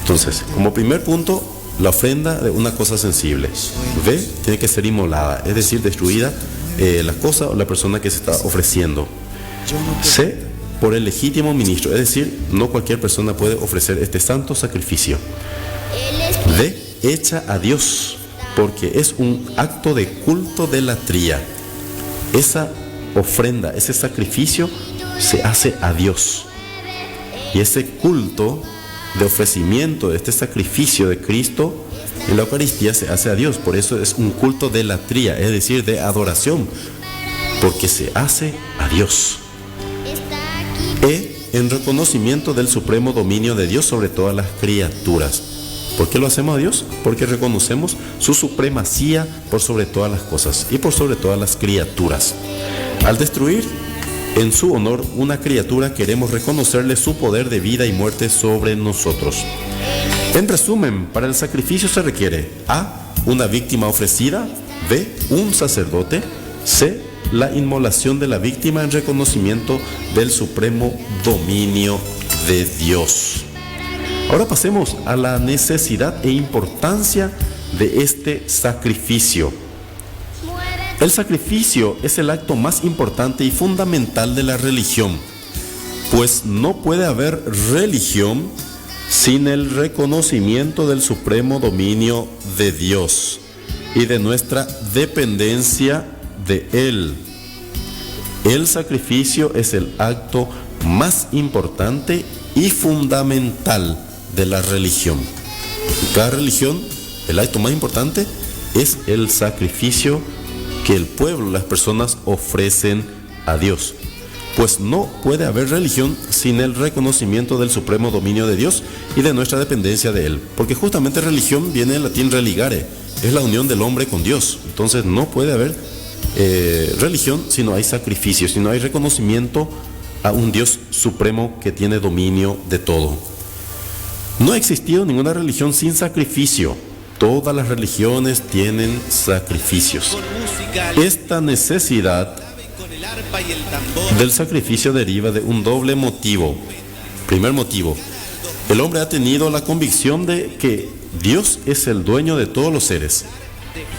Entonces, como primer punto, la ofrenda de una cosa sensible. B, tiene que ser inmolada, es decir, destruida la cosa o la persona que se está ofreciendo. C, por el legítimo ministro, es decir, no cualquier persona puede ofrecer este santo sacrificio. D, hecha a Dios, porque es un acto de culto de latría. Esa ofrenda, ese sacrificio se hace a Dios. Y ese culto de ofrecimiento de este sacrificio de Cristo en la Eucaristía se hace a Dios. Por eso es un culto de latría, es decir, de adoración, porque se hace a Dios. E, en reconocimiento del supremo dominio de Dios sobre todas las criaturas. ¿Por qué lo hacemos a Dios? Porque reconocemos su supremacía por sobre todas las cosas y por sobre todas las criaturas. Al destruir en su honor una criatura, queremos reconocerle su poder de vida y muerte sobre nosotros. En resumen, para el sacrificio se requiere A, una víctima ofrecida, B, un sacerdote, C, la inmolación de la víctima en reconocimiento del supremo dominio de Dios. Ahora pasemos a la necesidad e importancia de este sacrificio. El sacrificio es el acto más importante y fundamental de la religión, pues no puede haber religión sin el reconocimiento del supremo dominio de Dios y de nuestra dependencia de Él. El sacrificio es el acto más importante y fundamental de la religión. En cada religión, el acto más importante es el sacrificio que el pueblo, las personas ofrecen a Dios. Pues no puede haber religión sin el reconocimiento del supremo dominio de Dios y de nuestra dependencia de Él. Porque justamente religión viene del latín religare, es la unión del hombre con Dios. Entonces no puede haber religión si no hay sacrificio, si no hay reconocimiento a un Dios supremo que tiene dominio de todo. No ha existido ninguna religión sin sacrificio. Todas las religiones tienen sacrificios. Esta necesidad del sacrificio deriva de un doble motivo. Primer motivo, el hombre ha tenido la convicción de que Dios es el dueño de todos los seres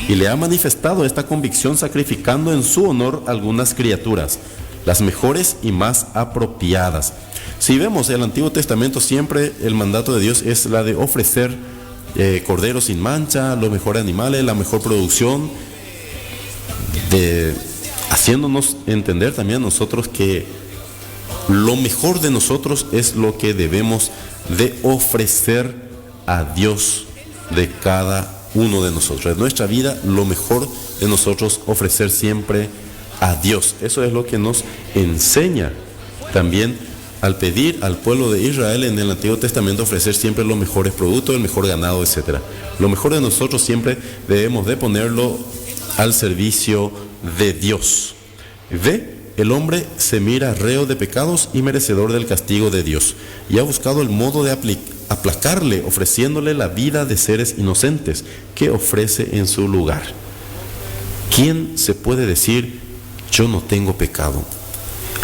y le ha manifestado esta convicción sacrificando en su honor algunas criaturas, las mejores y más apropiadas. Si vemos el Antiguo Testamento, siempre el mandato de Dios es la de ofrecer corderos sin mancha, los mejores animales, la mejor producción, haciéndonos entender también a nosotros que lo mejor de nosotros es lo que debemos de ofrecer a Dios de cada uno de nosotros. En nuestra vida, lo mejor de nosotros ofrecer siempre a Dios. Eso es lo que nos enseña también al pedir al pueblo de Israel en el Antiguo Testamento ofrecer siempre los mejores productos, el mejor ganado, etc. Lo mejor de nosotros siempre debemos de ponerlo al servicio de Dios. Ve, el hombre se mira reo de pecados y merecedor del castigo de Dios, y ha buscado el modo de aplacarle, ofreciéndole la vida de seres inocentes que ofrece en su lugar. ¿Quién se puede decir, yo no tengo pecado?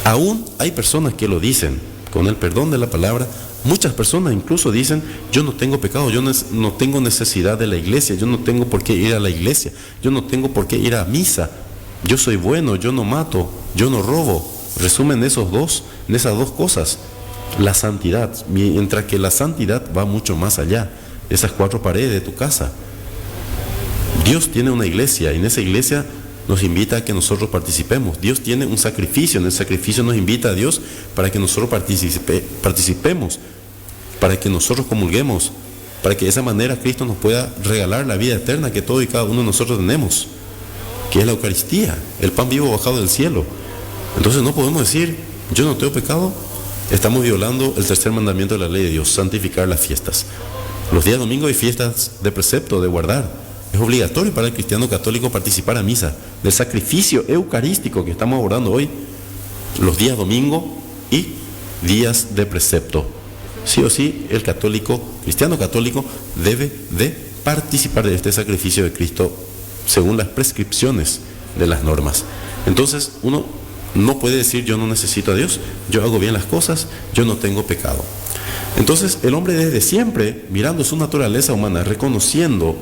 Aún hay personas que lo dicen, con el perdón de la palabra. Muchas personas incluso dicen, yo no tengo pecado, yo no tengo necesidad de la iglesia, yo no tengo por qué ir a la iglesia, yo no tengo por qué ir a misa, yo soy bueno, yo no mato, yo no robo. Resumen en esas dos cosas, la santidad, mientras que la santidad va mucho más allá, esas cuatro paredes de tu casa. Dios tiene una iglesia y en esa iglesia nos invita a que nosotros participemos. Dios tiene un sacrificio, en el sacrificio nos invita a Dios para que nosotros participemos, para que nosotros comulguemos, para que de esa manera Cristo nos pueda regalar la vida eterna que todos y cada uno de nosotros tenemos, que es la Eucaristía, el pan vivo bajado del cielo. Entonces no podemos decir, yo no tengo pecado. Estamos violando el tercer mandamiento de la ley de Dios, santificar las fiestas. Los días domingos hay fiestas de precepto, de guardar. Es obligatorio para el cristiano católico participar a misa, del sacrificio eucarístico que estamos abordando hoy, los días domingo y días de precepto. Sí o sí, el cristiano católico debe de participar de este sacrificio de Cristo según las prescripciones de las normas. Entonces uno no puede decir yo no necesito a Dios, yo hago bien las cosas, yo no tengo pecado. Entonces el hombre desde siempre, mirando su naturaleza humana, reconociendo,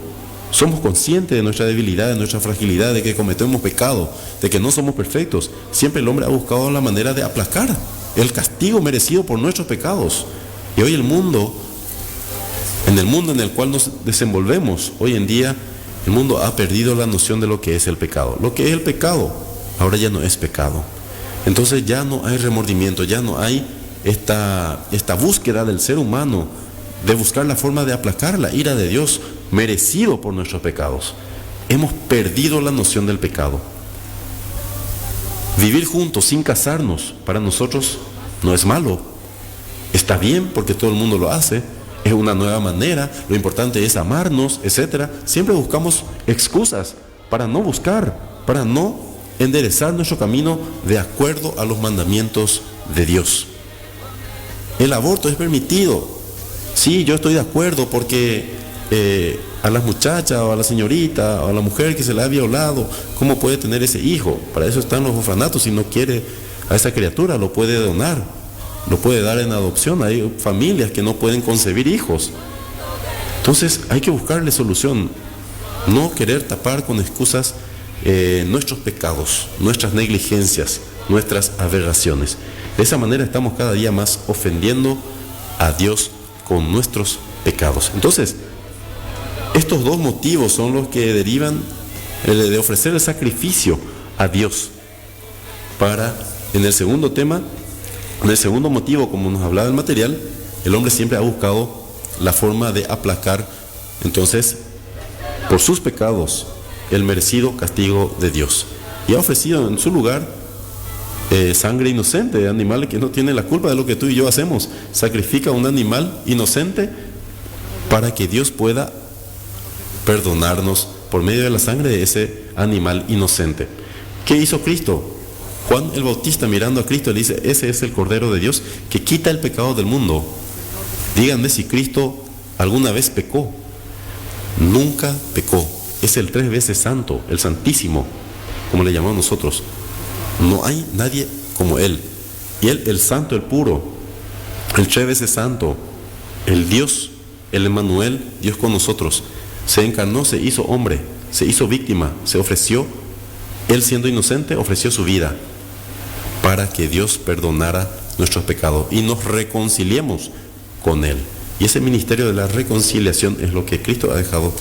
somos conscientes de nuestra debilidad, de nuestra fragilidad, de que cometemos pecado, de que no somos perfectos. Siempre el hombre ha buscado la manera de aplacar el castigo merecido por nuestros pecados. Y hoy el mundo en el cual nos desenvolvemos, hoy en día el mundo ha perdido la noción de lo que es el pecado. Lo que es el pecado ahora ya no es pecado. Entonces ya no hay remordimiento, ya no hay esta búsqueda del ser humano de buscar la forma de aplacar la ira de Dios merecido por nuestros pecados. Hemos perdido la noción del pecado. Vivir juntos sin casarnos para nosotros no es malo. Está bien porque todo el mundo lo hace. Es una nueva manera. Lo importante es amarnos, etc. Siempre buscamos excusas para no buscar, para no enderezar nuestro camino de acuerdo a los mandamientos de Dios. El aborto es permitido. Sí, yo estoy de acuerdo porque a las muchachas o a la señorita o a la mujer que se le ha violado, ¿cómo puede tener ese hijo? Para eso están los orfanatos. Si no quiere a esa criatura, lo puede donar, lo puede dar en adopción. Hay familias que no pueden concebir hijos. Entonces hay que buscarle solución, no querer tapar con excusas nuestros pecados, nuestras negligencias, nuestras aberraciones. De esa manera estamos cada día más ofendiendo a Dios con nuestros pecados. Entonces, estos dos motivos son los que derivan de ofrecer el sacrificio a Dios. En el segundo tema, en el segundo motivo, como nos hablaba el material, el hombre siempre ha buscado la forma de aplacar, entonces, por sus pecados, el merecido castigo de Dios. Y ha ofrecido en su lugar sangre inocente de animales que no tienen la culpa de lo que tú y yo hacemos. Sacrifica un animal inocente para que Dios pueda perdonarnos por medio de la sangre de ese animal inocente. ¿Qué hizo Cristo? Juan el Bautista, mirando a Cristo, le dice: ese es el Cordero de Dios que quita el pecado del mundo. Díganme si Cristo alguna vez pecó. Nunca pecó. Es el 3 veces santo, el Santísimo, como le llamamos nosotros. No hay nadie como Él. Y Él, el santo, el puro, el 3 veces santo, el Dios, el Emmanuel, Dios con nosotros, se encarnó, se hizo hombre, se hizo víctima, se ofreció. Él, siendo inocente, ofreció su vida para que Dios perdonara nuestros pecados y nos reconciliemos con Él. Y ese ministerio de la reconciliación es lo que Cristo ha dejado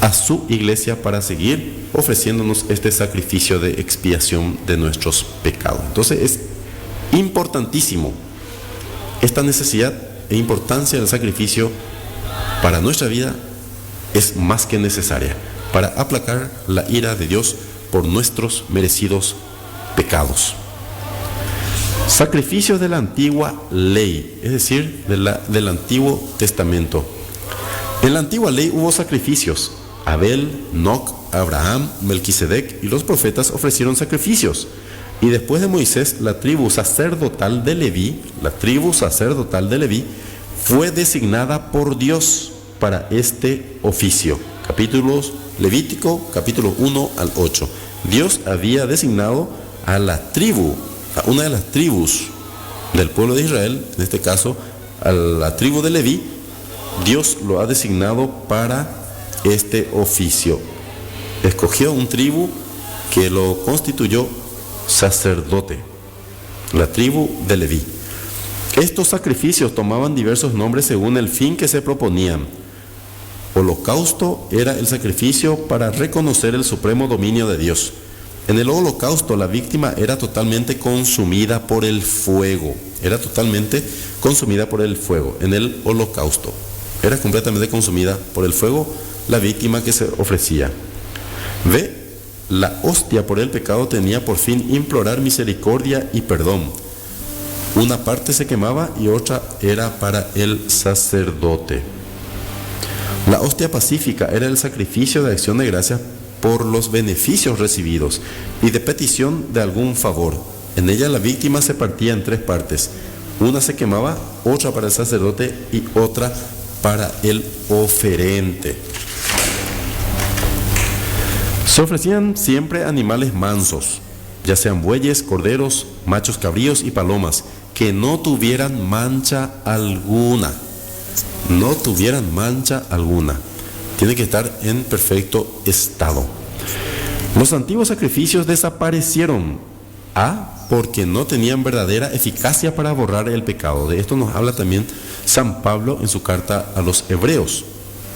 a su iglesia para seguir ofreciéndonos este sacrificio de expiación de nuestros pecados. Entonces es importantísimo esta necesidad e importancia del sacrificio para nuestra vida. Es más que necesaria para aplacar la ira de Dios por nuestros merecidos pecados. Sacrificios de la antigua ley, es decir, del Antiguo Testamento. En la antigua ley hubo sacrificios. Abel, Noc, Abraham, Melquisedec y los profetas ofrecieron sacrificios. Y después de Moisés, la tribu sacerdotal de Leví fue designada por Dios para este oficio. Capítulos Levítico, capítulos 1 al 8. Dios había designado a la tribu, a una de las tribus del pueblo de Israel, en este caso a la tribu de Leví. Dios lo ha designado para este oficio. Escogió un tribu que lo constituyó sacerdote, la tribu de Leví. Estos sacrificios tomaban diversos nombres según el fin que se proponían. Holocausto era el sacrificio para reconocer el supremo dominio de Dios. En el holocausto la víctima era totalmente consumida por el fuego. En el holocausto era completamente consumida por el fuego la víctima que se ofrecía. La hostia por el pecado tenía por fin implorar misericordia y perdón. Una parte se quemaba y otra era para el sacerdote. La hostia pacífica era el sacrificio de acción de gracias por los beneficios recibidos y de petición de algún favor. En ella la víctima se partía en 3 partes. Una se quemaba, otra para el sacerdote y otra para el oferente. Se ofrecían siempre animales mansos, ya sean bueyes, corderos, machos cabríos y palomas, que no tuvieran mancha alguna. No tuvieran mancha alguna. Tiene que estar en perfecto estado. Los antiguos sacrificios desaparecieron. Porque no tenían verdadera eficacia para borrar el pecado. De esto nos habla también San Pablo en su carta a los Hebreos.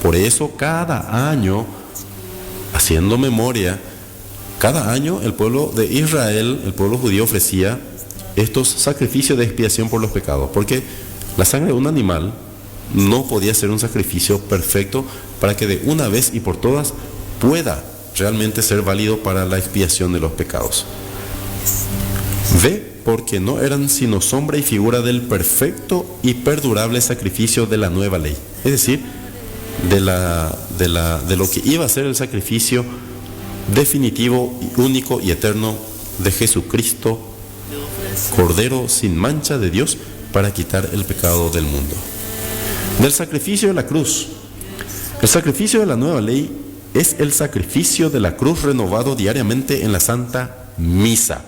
Por eso cada año, haciendo memoria, cada año el pueblo de Israel, el pueblo judío, ofrecía estos sacrificios de expiación por los pecados, porque la sangre de un animal no podía ser un sacrificio perfecto para que de una vez y por todas pueda realmente ser válido para la expiación de los pecados. Porque no eran sino sombra y figura del perfecto y perdurable sacrificio de la nueva ley, es decir, de lo que iba a ser el sacrificio definitivo, único y eterno de Jesucristo, Cordero sin mancha de Dios, para quitar el pecado del mundo. Del sacrificio de la cruz. El sacrificio de la nueva ley es el sacrificio de la cruz renovado diariamente en la Santa Misa.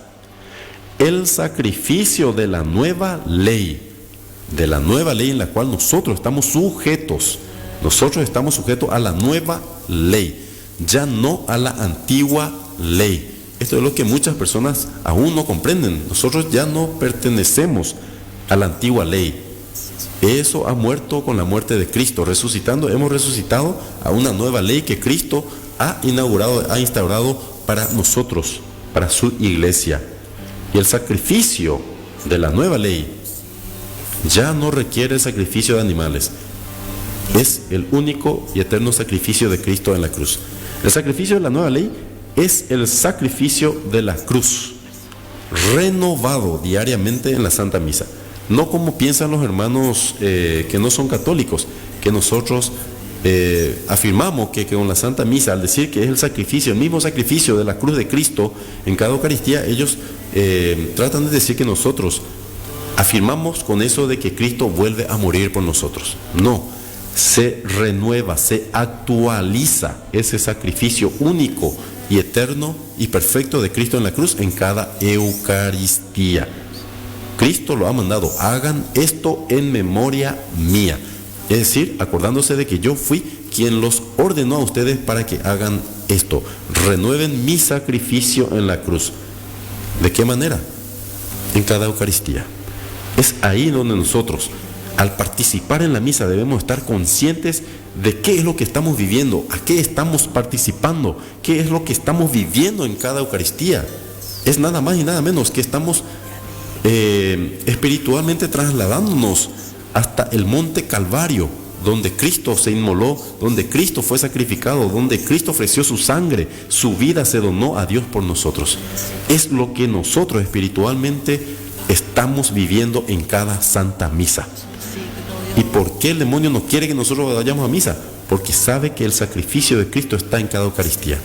El sacrificio de la nueva ley en la cual nosotros estamos sujetos a la nueva ley, ya no a la antigua ley. Esto es lo que muchas personas aún no comprenden. Nosotros ya no pertenecemos a la antigua ley. Eso ha muerto con la muerte de Cristo. Resucitando, hemos resucitado a una nueva ley que Cristo ha instaurado para nosotros, para su iglesia. Y el sacrificio de la nueva ley ya no requiere el sacrificio de animales. Es el único y eterno sacrificio de Cristo en la cruz. El sacrificio de la nueva ley es el sacrificio de la cruz, renovado diariamente en la Santa Misa. No como piensan los hermanos que no son católicos, que nosotros afirmamos que con la Santa Misa, al decir que es el sacrificio, el mismo sacrificio de la cruz de Cristo en cada Eucaristía, ellos tratan de decir que nosotros afirmamos con eso de que Cristo vuelve a morir por nosotros. No, se renueva, se actualiza ese sacrificio único y eterno y perfecto de Cristo en la cruz en cada Eucaristía. Cristo lo ha mandado: hagan esto en memoria mía. Es decir, acordándose de que yo fui quien los ordenó a ustedes para que hagan esto. Renueven mi sacrificio en la cruz. ¿De qué manera? En cada Eucaristía. Es ahí donde nosotros, al participar en la misa, debemos estar conscientes de qué es lo que estamos viviendo, a qué estamos participando, qué es lo que estamos viviendo en cada Eucaristía. Es nada más y nada menos que estamos espiritualmente trasladándonos hasta el monte Calvario, donde Cristo se inmoló, donde Cristo fue sacrificado, donde Cristo ofreció su sangre, su vida se donó a Dios por nosotros. Es lo que nosotros espiritualmente estamos viviendo en cada Santa Misa. ¿Y por qué el demonio no quiere que nosotros vayamos a misa? Porque sabe que el sacrificio de Cristo está en cada Eucaristía.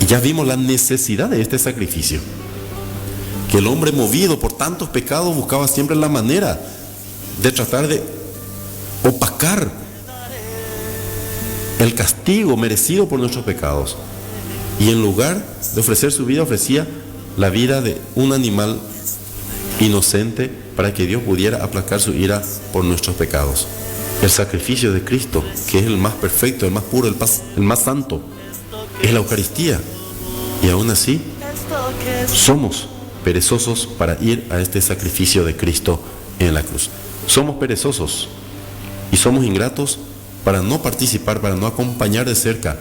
Y ya vimos la necesidad de este sacrificio. Que el hombre, movido por tantos pecados, buscaba siempre la manera de tratar de opacar el castigo merecido por nuestros pecados. Y en lugar de ofrecer su vida, ofrecía la vida de un animal inocente para que Dios pudiera aplacar su ira por nuestros pecados. El sacrificio de Cristo, que es el más perfecto, el más puro, el más santo, es la Eucaristía. Y aún así, somos perezosos para ir a este sacrificio de Cristo en la cruz. Somos perezosos y somos ingratos para no participar, para no acompañar de cerca,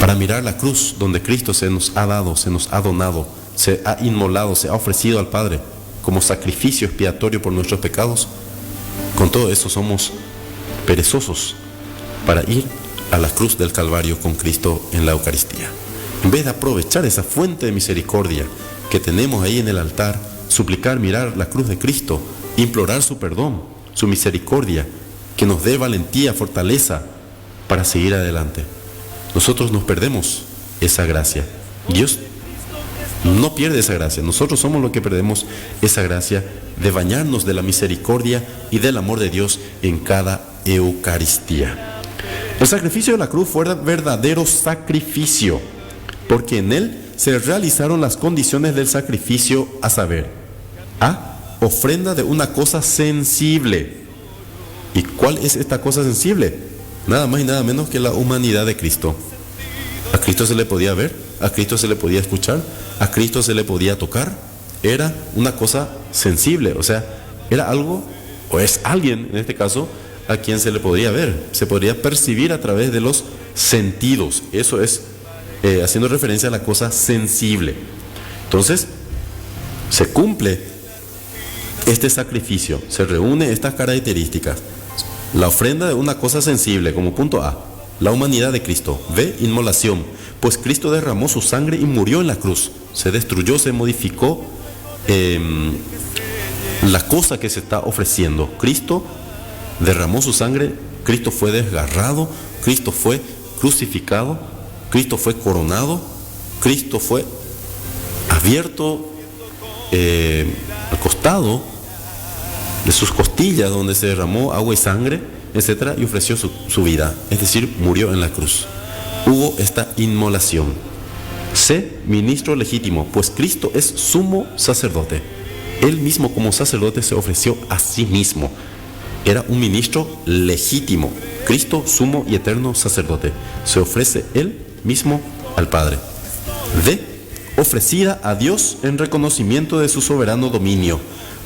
para mirar la cruz donde Cristo se nos ha dado, se nos ha donado, se ha inmolado, se ha ofrecido al Padre como sacrificio expiatorio por nuestros pecados. Con todo eso somos perezosos para ir a la cruz del Calvario con Cristo en la Eucaristía. En vez de aprovechar esa fuente de misericordia que tenemos ahí en el altar, suplicar, mirar la cruz de Cristo, implorar su perdón, su misericordia, que nos dé valentía, fortaleza para seguir adelante. Nosotros nos perdemos esa gracia. Dios no pierde esa gracia. Nosotros somos los que perdemos esa gracia de bañarnos de la misericordia y del amor de Dios en cada Eucaristía. El sacrificio de la cruz fue verdadero sacrificio, porque en él se realizaron las condiciones del sacrificio, a saber, A, ofrenda de una cosa sensible. ¿Y cuál es esta cosa sensible? Nada más y nada menos que la humanidad de Cristo. A Cristo se le podía ver, a Cristo se le podía escuchar, a Cristo se le podía tocar. Era una cosa sensible, o sea, era algo, o es alguien en este caso, a quien se le podría ver, se podría percibir a través de los sentidos. Eso es haciendo referencia a la cosa sensible. Entonces, se cumple este sacrificio, se reúne estas características. La ofrenda de una cosa sensible, como punto A, la humanidad de Cristo. B, inmolación, pues Cristo derramó su sangre y murió en la cruz. Se destruyó, se modificó la cosa que se está ofreciendo. Cristo derramó su sangre, Cristo fue desgarrado, Cristo fue crucificado, Cristo fue coronado, Cristo fue abierto al costado de sus costillas, donde se derramó agua y sangre, etcétera, y ofreció su vida, es decir, murió en la cruz. Hubo esta inmolación. C, ministro legítimo, pues Cristo es sumo sacerdote. Él mismo como sacerdote se ofreció a sí mismo. Era un ministro legítimo. Cristo, sumo y eterno sacerdote, se ofrece él mismo al Padre. D, ofrecida a Dios en reconocimiento de su soberano dominio,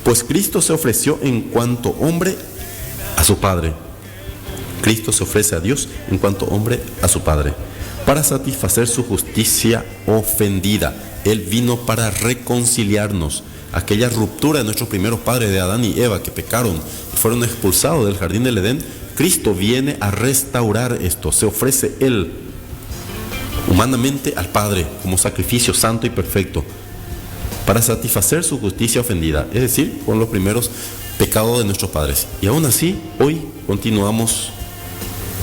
pues Cristo se ofreció en cuanto hombre a su Padre. Cristo se ofrece a Dios en cuanto hombre a su Padre, para satisfacer su justicia ofendida. Él vino para reconciliarnos. Aquella ruptura de nuestros primeros padres, de Adán y Eva, que pecaron y fueron expulsados del jardín del Edén, Cristo viene a restaurar esto. Se ofrece Él humanamente al Padre como sacrificio santo y perfecto para satisfacer su justicia ofendida, es decir, con los primeros pecados de nuestros padres. Y aún así, hoy continuamos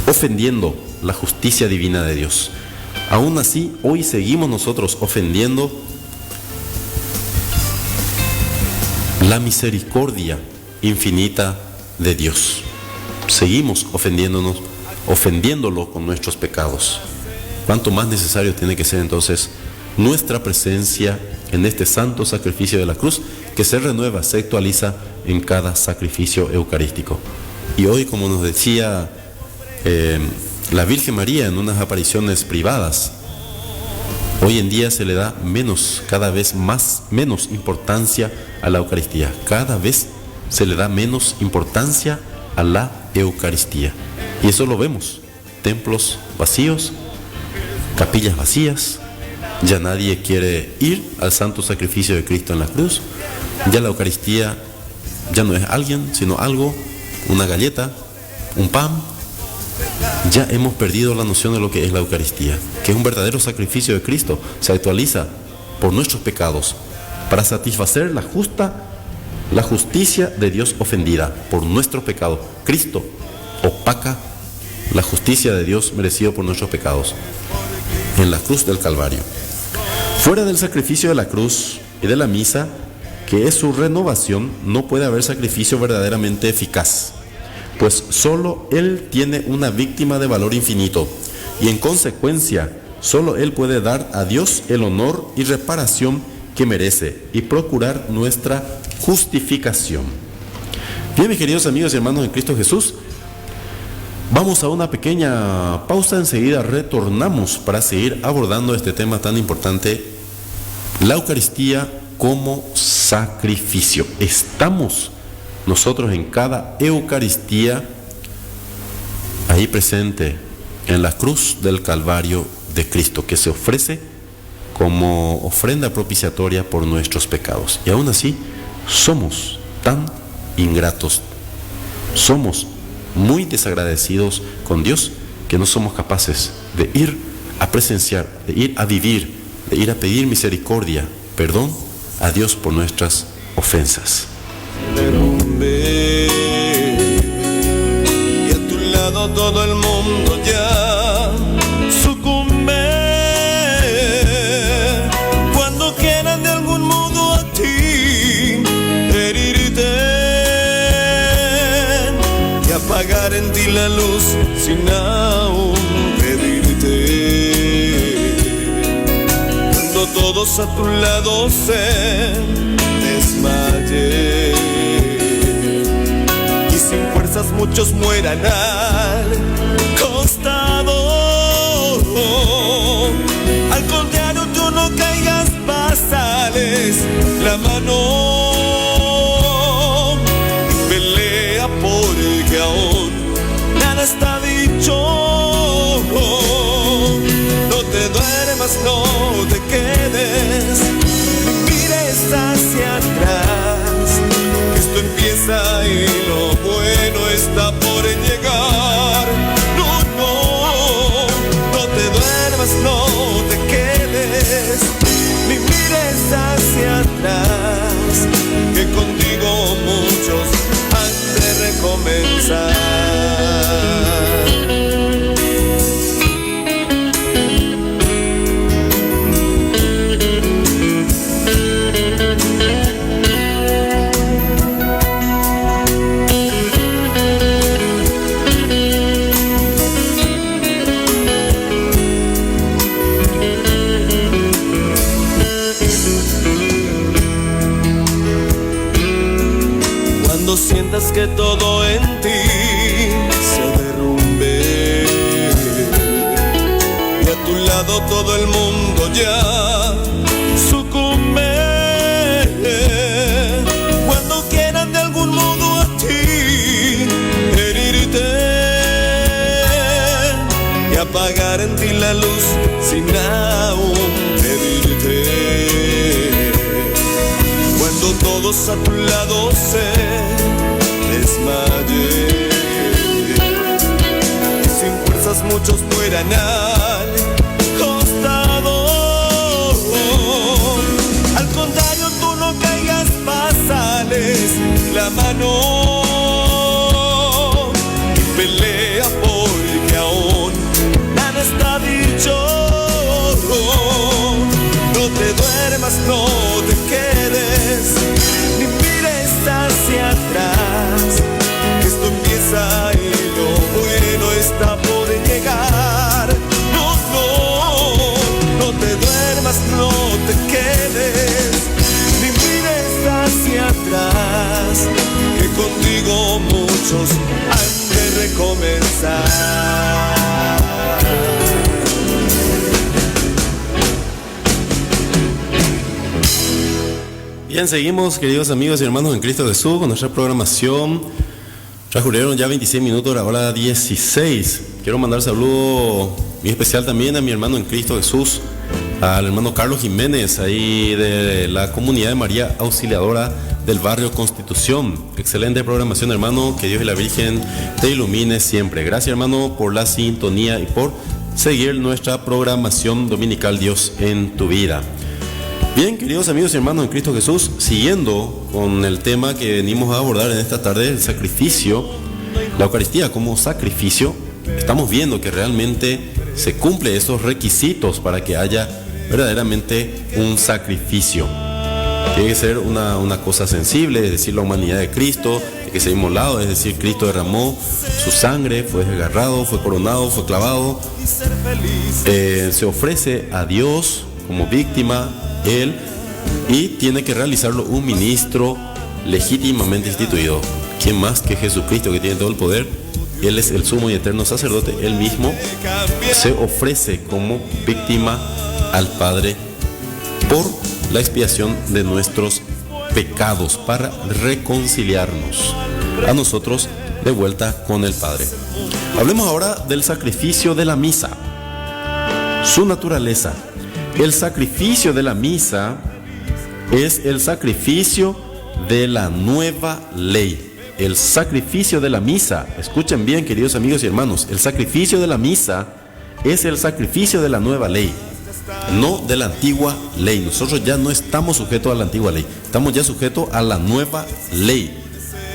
ofendiendo la justicia divina de Dios. Aún así, hoy seguimos nosotros ofendiendo la misericordia infinita de Dios. Seguimos ofendiéndolo con nuestros pecados. ¿Cuánto más necesario tiene que ser entonces nuestra presencia en este santo sacrificio de la cruz, que se renueva, se actualiza en cada sacrificio eucarístico? Y hoy, como nos decía la Virgen María en unas apariciones privadas, hoy en día se le da cada vez menos importancia a la Eucaristía. Cada vez se le da menos importancia a la Eucaristía. Y eso lo vemos. Templos vacíos, capillas vacías. Ya nadie quiere ir al santo sacrificio de Cristo en la cruz. Ya la Eucaristía ya no es alguien, sino algo, una galleta, un pan. Ya hemos perdido la noción de lo que es la Eucaristía, que es un verdadero sacrificio de Cristo. Se actualiza por nuestros pecados para satisfacer la justicia de Dios ofendida por nuestros pecados. Cristo opaca la justicia de Dios merecido por nuestros pecados en la cruz del Calvario. Fuera del sacrificio de la cruz y de la misa, que es su renovación, no puede haber sacrificio verdaderamente eficaz, pues solo Él tiene una víctima de valor infinito, y en consecuencia, solo Él puede dar a Dios el honor y reparación que merece y procurar nuestra justificación. Bien, mis queridos amigos y hermanos en Cristo Jesús, vamos a una pequeña pausa, enseguida retornamos para seguir abordando este tema tan importante, la Eucaristía como sacrificio. Estamos nosotros en cada Eucaristía ahí presente en la cruz del Calvario de Cristo, que se ofrece como ofrenda propiciatoria por nuestros pecados. Y aún así somos tan ingratos, somos muy desagradecidos con Dios, que no somos capaces de ir a presenciar, de ir a vivir, de ir a pedir misericordia, perdón a Dios por nuestras ofensas. Y a tu lado todo el mundo ya sucumbe cuando quieran de algún modo a ti herirte y apagar en ti la luz sin aún pedirte. Cuando todo todos a tu lado se desmayen y sin fuerzas muchos mueran al costado. Al contrario, tú no caigas, pásales la mano y pelea porque aún nada está dicho. No te duermas, no te quedes, mires hacia atrás, que esto empieza y lo bueno está por llegar. No, no, no te duermas, no te quedes, ni mires hacia atrás, que contigo muchos han de recomenzar. Sientas que todo en ti se derrumbe y a tu lado todo el mundo ya sucumbe. Cuando quieran de algún modo a ti herirte y apagar en ti la luz sin aún pedirte. Cuando todos a tu lado se desmayen y sin fuerzas muchos mueran al costado. Al contrario, tú no caigas, pásales la mano y pelea porque aún nada está dicho. No te duermas, no te quedes, ni mires hacia atrás, que esto empieza y lo bueno está por llegar. No, no, no te duermas, no te quedes, ni mires hacia atrás, que contigo muchos han de recomenzar. Bien, seguimos, queridos amigos y hermanos en Cristo Jesús, con nuestra programación. Transcurrieron ya 26 minutos, la hora 16. Quiero mandar saludo muy especial también a mi hermano en Cristo Jesús, al hermano Carlos Jiménez, ahí de la comunidad de María Auxiliadora del barrio Constitución. Excelente programación, hermano, que Dios y la Virgen te ilumine siempre. Gracias, hermano, por la sintonía y por seguir nuestra programación dominical Dios en tu vida. Bien, queridos amigos y hermanos en Cristo Jesús, siguiendo con el tema que venimos a abordar en esta tarde, el sacrificio, la Eucaristía como sacrificio, estamos viendo que realmente se cumplen esos requisitos para que haya verdaderamente un sacrificio. Tiene que ser una cosa sensible, es decir, la humanidad de Cristo, de que se ha inmolado, es decir, Cristo derramó su sangre, fue desgarrado, fue coronado, fue clavado, se ofrece a Dios como víctima, Él, y tiene que realizarlo un ministro legítimamente instituido. ¿Quién más que Jesucristo, que tiene todo el poder? Él es el sumo y eterno sacerdote. Él mismo se ofrece como víctima al Padre por la expiación de nuestros pecados, para reconciliarnos a nosotros de vuelta con el Padre. Hablemos ahora del sacrificio de la misa, su naturaleza. El sacrificio de la misa es el sacrificio de la nueva ley. El sacrificio de la misa, escuchen bien, queridos amigos y hermanos, el sacrificio de la misa es el sacrificio de la nueva ley, no de la antigua ley. Nosotros ya no estamos sujetos a la antigua ley, estamos ya sujetos a la nueva ley.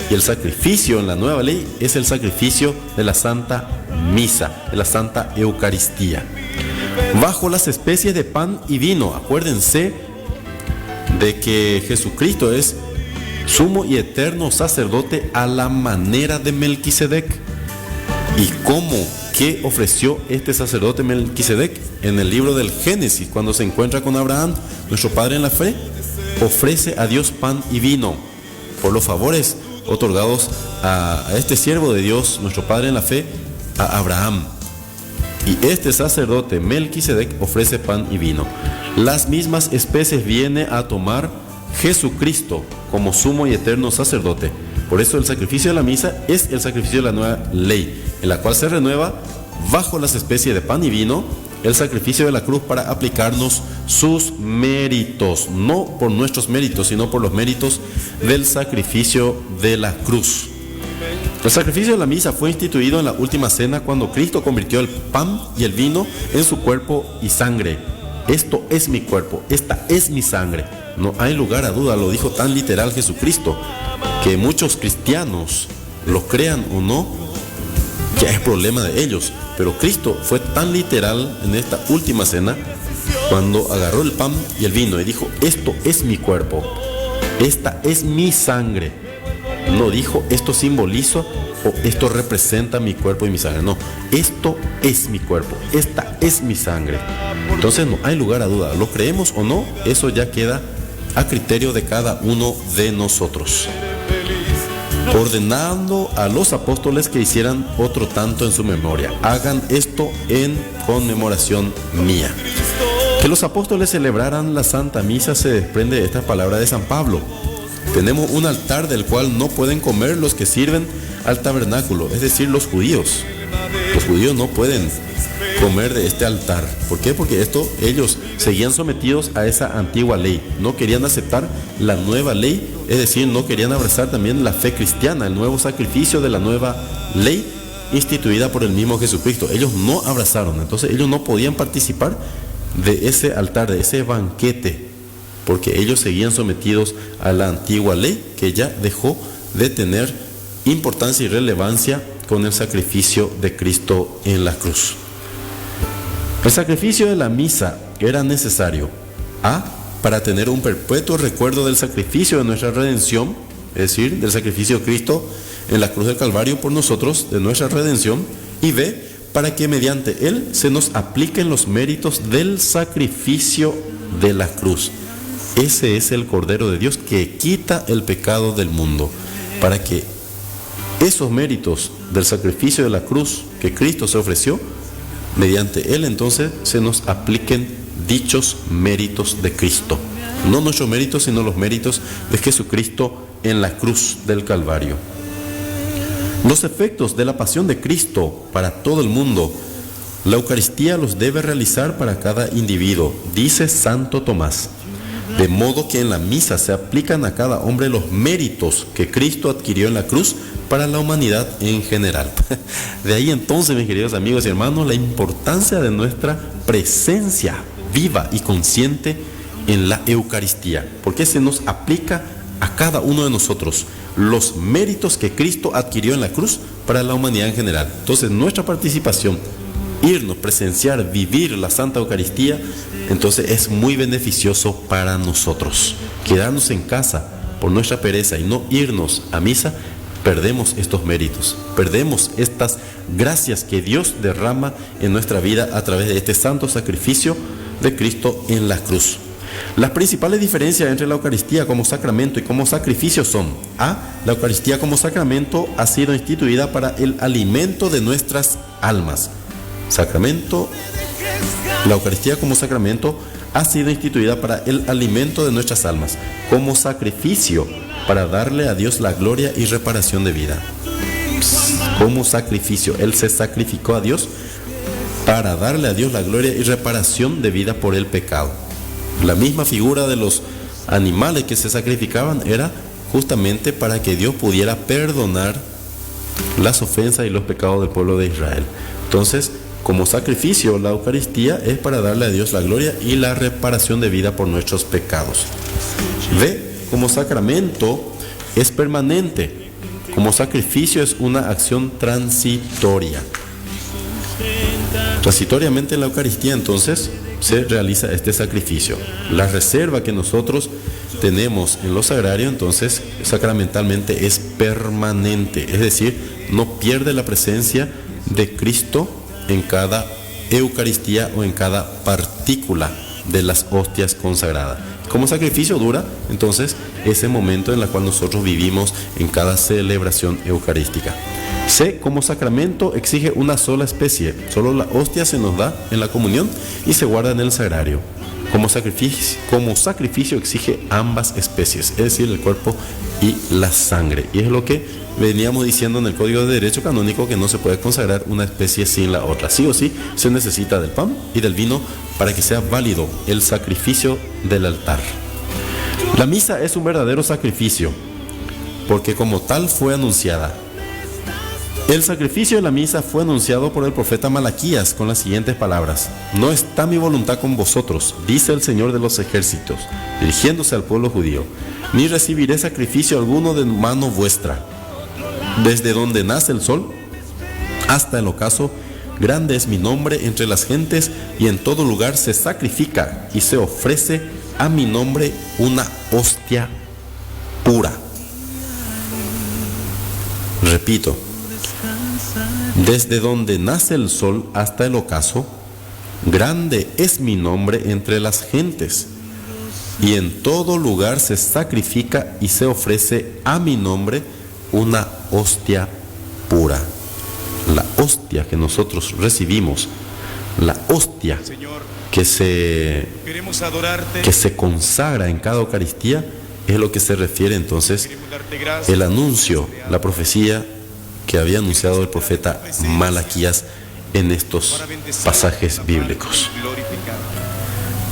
Y el sacrificio en la nueva ley es el sacrificio de la Santa Misa, de la Santa Eucaristía. Bajo las especies de pan y vino, acuérdense de que Jesucristo es sumo y eterno sacerdote a la manera de Melquisedec. ¿Y cómo ¿qué ofreció este sacerdote Melquisedec? En el libro del Génesis, cuando se encuentra con Abraham, nuestro padre en la fe, ofrece a Dios pan y vino por los favores otorgados a este siervo de Dios, nuestro padre en la fe, a Abraham. Y este sacerdote Melquisedec ofrece pan y vino. Las mismas especies viene a tomar Jesucristo como sumo y eterno sacerdote. Por eso el sacrificio de la misa es el sacrificio de la nueva ley, en la cual se renueva bajo las especies de pan y vino el sacrificio de la cruz para aplicarnos sus méritos, no por nuestros méritos, sino por los méritos del sacrificio de la cruz. El sacrificio de la misa fue instituido en la última cena cuando Cristo convirtió el pan y el vino en su cuerpo y sangre. Esto es mi cuerpo, esta es mi sangre. No hay lugar a duda, lo dijo tan literal Jesucristo, que muchos cristianos lo crean o no, ya es problema de ellos. Pero Cristo fue tan literal en esta última cena cuando agarró el pan y el vino y dijo: esto es mi cuerpo, esta es mi sangre. No dijo esto simboliza o esto representa mi cuerpo y mi sangre. No, esto es mi cuerpo, esta es mi sangre. Entonces no hay lugar a duda, lo creemos o no, eso ya queda a criterio de cada uno de nosotros. Ordenando a los apóstoles que hicieran otro tanto en su memoria. Hagan esto en conmemoración mía. Que los apóstoles celebraran la Santa Misa se desprende de esta palabra de San Pablo. Tenemos un altar del cual no pueden comer los que sirven al tabernáculo, es decir, los judíos. Los judíos no pueden comer de este altar. ¿Por qué? Porque ellos seguían sometidos a esa antigua ley. No querían aceptar la nueva ley, es decir, no querían abrazar también la fe cristiana, el nuevo sacrificio de la nueva ley instituida por el mismo Jesucristo. Ellos no abrazaron, entonces ellos no podían participar de ese altar, de ese banquete, porque ellos seguían sometidos a la antigua ley que ya dejó de tener importancia y relevancia con el sacrificio de Cristo en la cruz. El sacrificio de la misa era necesario: A, para tener un perpetuo recuerdo del sacrificio de nuestra redención, es decir, del sacrificio de Cristo en la cruz del Calvario por nosotros, de nuestra redención, y B, para que mediante él se nos apliquen los méritos del sacrificio de la cruz. Ese es el Cordero de Dios que quita el pecado del mundo, para que esos méritos del sacrificio de la cruz que Cristo se ofreció, mediante él entonces se nos apliquen dichos méritos de Cristo. No nuestros méritos, sino los méritos de Jesucristo en la cruz del Calvario. Los efectos de la pasión de Cristo para todo el mundo, la Eucaristía los debe realizar para cada individuo, dice Santo Tomás. De modo que en la misa se aplican a cada hombre los méritos que Cristo adquirió en la cruz para la humanidad en general. De ahí entonces, mis queridos amigos y hermanos, la importancia de nuestra presencia viva y consciente en la Eucaristía, porque se nos aplica a cada uno de nosotros los méritos que Cristo adquirió en la cruz para la humanidad en general. Entonces nuestra participación, irnos, presenciar, vivir la Santa Eucaristía, entonces es muy beneficioso para nosotros. Quedarnos en casa por nuestra pereza y no irnos a misa, perdemos estos méritos, perdemos estas gracias que Dios derrama en nuestra vida a través de este santo sacrificio de Cristo en la cruz. Las principales diferencias entre la Eucaristía como sacramento y como sacrificio son: A, la Eucaristía como sacramento ha sido instituida para el alimento de nuestras almas. La Eucaristía como sacramento ha sido instituida para el alimento de nuestras almas, como sacrificio para darle a Dios la gloria y reparación de vida. Como sacrificio, Él se sacrificó a Dios para darle a Dios la gloria y reparación de vida por el pecado. La misma figura de los animales que se sacrificaban era justamente para que Dios pudiera perdonar las ofensas y los pecados del pueblo de Israel. Entonces, como sacrificio, la Eucaristía es para darle a Dios la gloria y la reparación de vida por nuestros pecados. B, como sacramento es permanente. Como sacrificio es una acción transitoria. Transitoriamente en la Eucaristía entonces se realiza este sacrificio. La reserva que nosotros tenemos en lo sagrario entonces sacramentalmente es permanente, es decir, no pierde la presencia de Cristo en cada Eucaristía o en cada partícula de las hostias consagradas. Como sacrificio dura entonces ese momento en el cual nosotros vivimos en cada celebración eucarística. C, como sacramento exige una sola especie, solo la hostia se nos da en la comunión y se guarda en el sagrario. Como sacrificio exige ambas especies, es decir, el cuerpo y la sangre. Y es lo que veníamos diciendo en el Código de Derecho Canónico, que no se puede consagrar una especie sin la otra. Sí o sí se necesita del pan y del vino para que sea válido el sacrificio del altar. La misa es un verdadero sacrificio, porque como tal fue anunciada. El sacrificio de la misa fue anunciado por el profeta Malaquías con las siguientes palabras: no está mi voluntad con vosotros, dice el Señor de los ejércitos, dirigiéndose al pueblo judío, ni recibiré sacrificio alguno de mano vuestra. Desde donde nace el sol hasta el ocaso, grande es mi nombre entre las gentes, y en todo lugar se sacrifica y se ofrece a mi nombre una hostia pura. Repito, desde donde nace el sol hasta el ocaso, grande es mi nombre entre las gentes, y en todo lugar se sacrifica y se ofrece a mi nombre una hostia pura. La hostia que nosotros recibimos, la hostia que se consagra en cada Eucaristía, es lo que se refiere entonces el anuncio, la profecía que había anunciado el profeta Malaquías en estos pasajes bíblicos.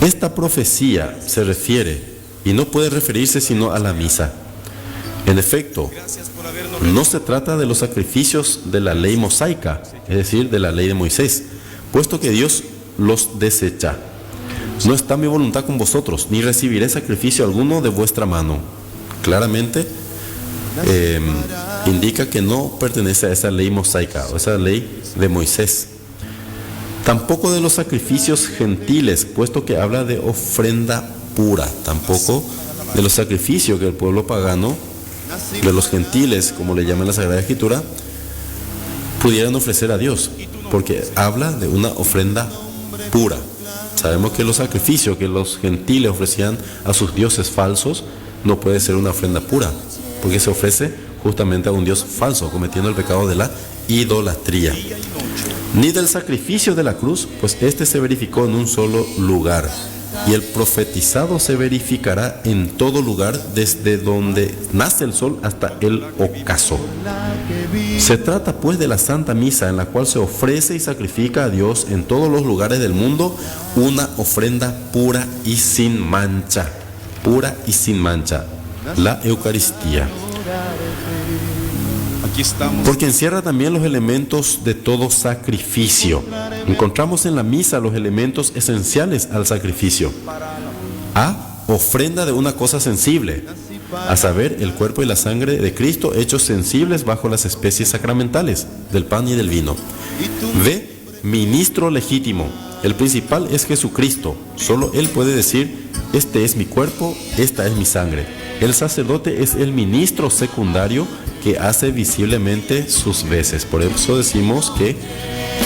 Esta profecía se refiere, y no puede referirse sino a la misa. En efecto, no se trata de los sacrificios de la ley mosaica, es decir, de la ley de Moisés, puesto que Dios los desecha. No está mi voluntad con vosotros, ni recibiré sacrificio alguno de vuestra mano. Claramente indica que no pertenece a esa ley mosaica o esa ley de Moisés. Tampoco de los sacrificios gentiles, puesto que habla de ofrenda pura. Tampoco de los sacrificios que el pueblo pagano, de los gentiles, como le llama la Sagrada Escritura, pudieran ofrecer a Dios, porque habla de una ofrenda pura. Sabemos que los sacrificios que los gentiles ofrecían a sus dioses falsos no puede ser una ofrenda pura, porque se ofrece justamente a un Dios falso, cometiendo el pecado de la idolatría. Ni del sacrificio de la cruz, pues este se verificó en un solo lugar, y el profetizado se verificará en todo lugar, desde donde nace el sol hasta el ocaso. Se trata pues de la Santa Misa, en la cual se ofrece y sacrifica a Dios en todos los lugares del mundo una ofrenda pura y sin mancha. Pura y sin mancha, la Eucaristía. Porque encierra también los elementos de todo sacrificio. Encontramos en la misa los elementos esenciales al sacrificio. A, ofrenda de una cosa sensible, a saber, el cuerpo y la sangre de Cristo hechos sensibles bajo las especies sacramentales del pan y del vino. B, ministro legítimo. El principal es Jesucristo. Solo Él puede decir: este es mi cuerpo, esta es mi sangre. El sacerdote es el ministro secundario que hace visiblemente sus veces. Por eso decimos que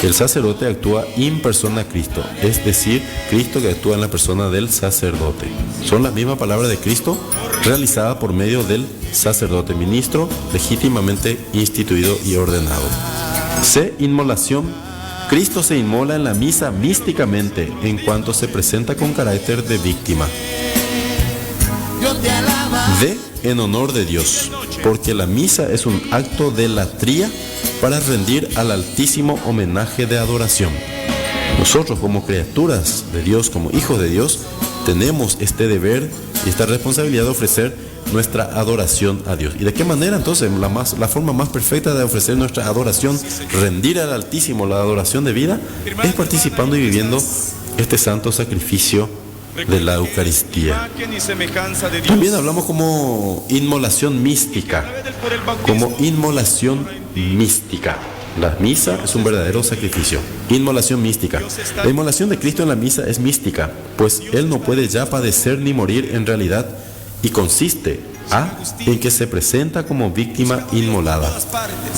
el sacerdote actúa in persona Cristo, es decir, Cristo que actúa en la persona del sacerdote. Son la misma palabra de Cristo realizada por medio del sacerdote, ministro legítimamente instituido y ordenado. C, inmolación. Cristo se inmola en la misa místicamente en cuanto se presenta con carácter de víctima. D, en honor de Dios, porque la misa es un acto de latría para rendir al Altísimo homenaje de adoración. Nosotros, como criaturas de Dios, como hijos de Dios, tenemos este deber y esta responsabilidad de ofrecer nuestra adoración a Dios. ¿Y de qué manera entonces? La forma más perfecta de ofrecer nuestra adoración, rendir al Altísimo la adoración de vida, es participando y viviendo este santo sacrificio de la Eucaristía. También hablamos como inmolación mística, como inmolación mística. La misa es un verdadero sacrificio. Inmolación mística. La inmolación de Cristo en la misa es mística, pues Él no puede ya padecer ni morir en realidad, y consiste A, en que se presenta como víctima inmolada,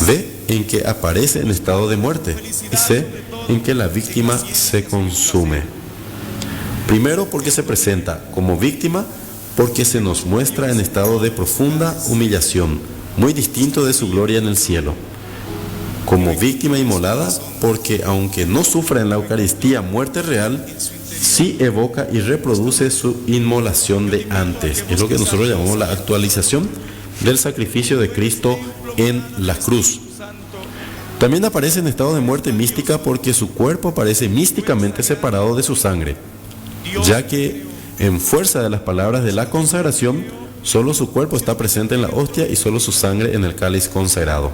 B, en que aparece en estado de muerte y C, en que la víctima se consume. Primero, porque se presenta como víctima, porque se nos muestra en estado de profunda humillación, muy distinto de su gloria en el cielo. Como víctima inmolada, porque aunque no sufra en la Eucaristía muerte real, sí evoca y reproduce su inmolación de antes. Es lo que nosotros llamamos la actualización del sacrificio de Cristo en la cruz. También aparece en estado de muerte mística porque su cuerpo aparece místicamente separado de su sangre, ya que en fuerza de las palabras de la consagración, solo su cuerpo está presente en la hostia y solo su sangre en el cáliz consagrado.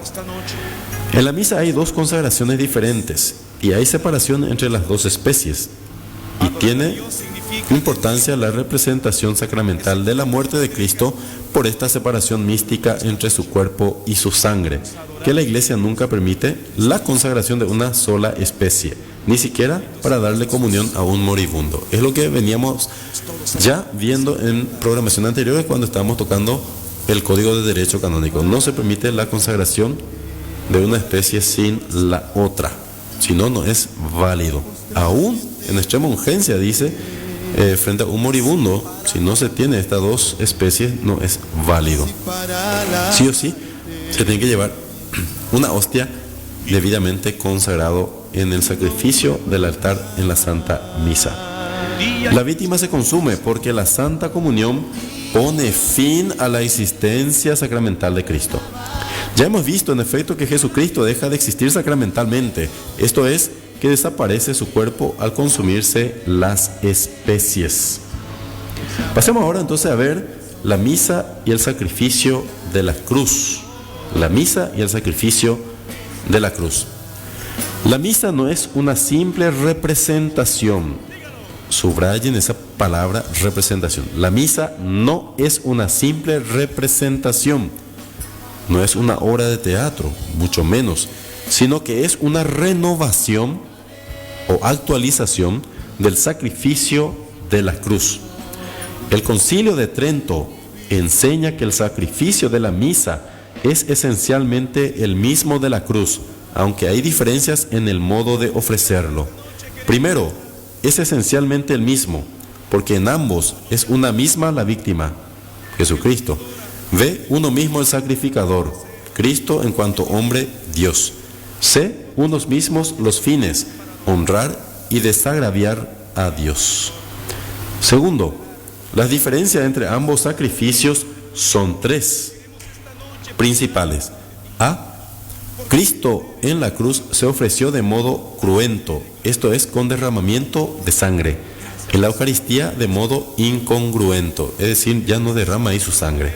En la misa hay dos consagraciones diferentes y hay separación entre las dos especies. Y tiene importancia la representación sacramental de la muerte de Cristo por esta separación mística entre su cuerpo y su sangre, que la Iglesia nunca permite la consagración de una sola especie, ni siquiera para darle comunión a un moribundo. Es lo que veníamos ya viendo en programación anteriores cuando estábamos tocando el Código de Derecho Canónico. No se permite la consagración de una especie sin la otra, si no, no es válido. Aún en extrema urgencia, dice, frente a un moribundo, si no se tiene estas dos especies, no es válido. Sí o sí, se tiene que llevar una hostia debidamente consagrado en el sacrificio del altar en la Santa Misa. La víctima se consume porque la Santa Comunión pone fin a la existencia sacramental de Cristo. Ya hemos visto en efecto que Jesucristo deja de existir sacramentalmente, esto es, que desaparece su cuerpo al consumirse las especies. Pasemos ahora entonces a ver la misa y el sacrificio de la cruz. La misa y el sacrificio de la cruz. La misa no es una simple representación. Subrayen esa palabra, representación. La misa no es una simple representación. No es una obra de teatro, mucho menos, sino que es una renovación o actualización del sacrificio de la cruz. El Concilio de Trento enseña que el sacrificio de la misa es esencialmente el mismo de la cruz, aunque hay diferencias en el modo de ofrecerlo. Primero, es esencialmente el mismo, porque en ambos es una misma la víctima, Jesucristo. Ve uno mismo el sacrificador, Cristo en cuanto hombre, Dios. C, unos mismos los fines, honrar y desagraviar a Dios. Segundo, las diferencias entre ambos sacrificios son tres principales. A, Cristo en la cruz se ofreció de modo cruento, esto es, con derramamiento de sangre. En la Eucaristía de modo incongruento, es decir, ya no derrama ahí su sangre.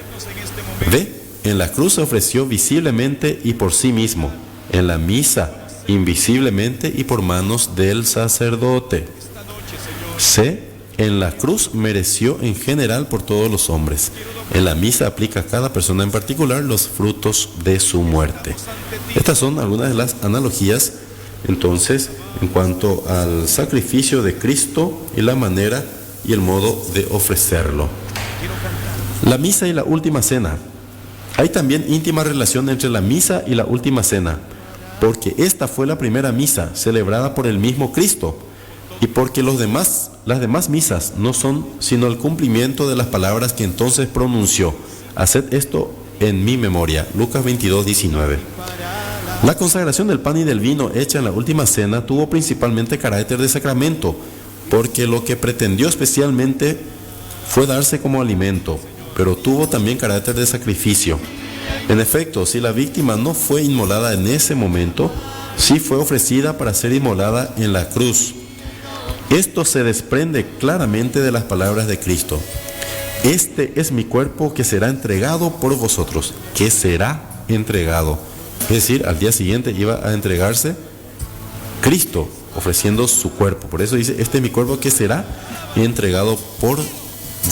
B, en la cruz se ofreció visiblemente y por sí mismo. En la misa, invisiblemente y por manos del sacerdote. C, en la cruz mereció en general por todos los hombres. En la misa aplica a cada persona en particular los frutos de su muerte. Estas son algunas de las analogías, entonces, en cuanto al sacrificio de Cristo y la manera y el modo de ofrecerlo. La misa y la última cena. Hay también íntima relación entre la misa y la última cena, porque esta fue la primera misa celebrada por el mismo Cristo y porque las demás misas no son sino el cumplimiento de las palabras que entonces pronunció. Haced esto en mi memoria. Lucas 22:19. La consagración del pan y del vino hecha en la última cena tuvo principalmente carácter de sacramento, porque lo que pretendió especialmente fue darse como alimento, pero tuvo también carácter de sacrificio. En efecto, si la víctima no fue inmolada en ese momento, sí fue ofrecida para ser inmolada en la cruz. Esto se desprende claramente de las palabras de Cristo. Este es mi cuerpo que será entregado por vosotros, que será entregado. Es decir, al día siguiente iba a entregarse Cristo, ofreciendo su cuerpo. Por eso dice, este es mi cuerpo que será entregado por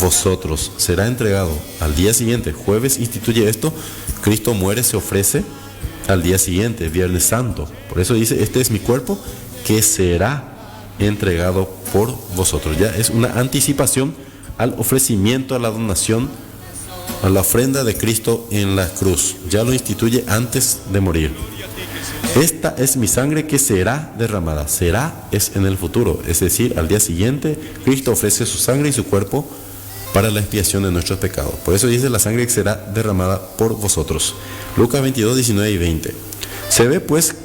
vosotros. Será entregado al día siguiente. Jueves instituye esto. Cristo muere, se ofrece al día siguiente, Viernes Santo. Por eso dice, este es mi cuerpo que será entregado por vosotros. Ya es una anticipación al ofrecimiento, a la donación, a la ofrenda de Cristo en la cruz. Ya lo instituye antes de morir. Esta es mi sangre que será derramada. Será es en el futuro, es decir, al día siguiente Cristo ofrece su sangre y su cuerpo para la expiación de nuestros pecados. Por eso dice la sangre que será derramada por vosotros. Lucas 22, 19 y 20. Se ve pues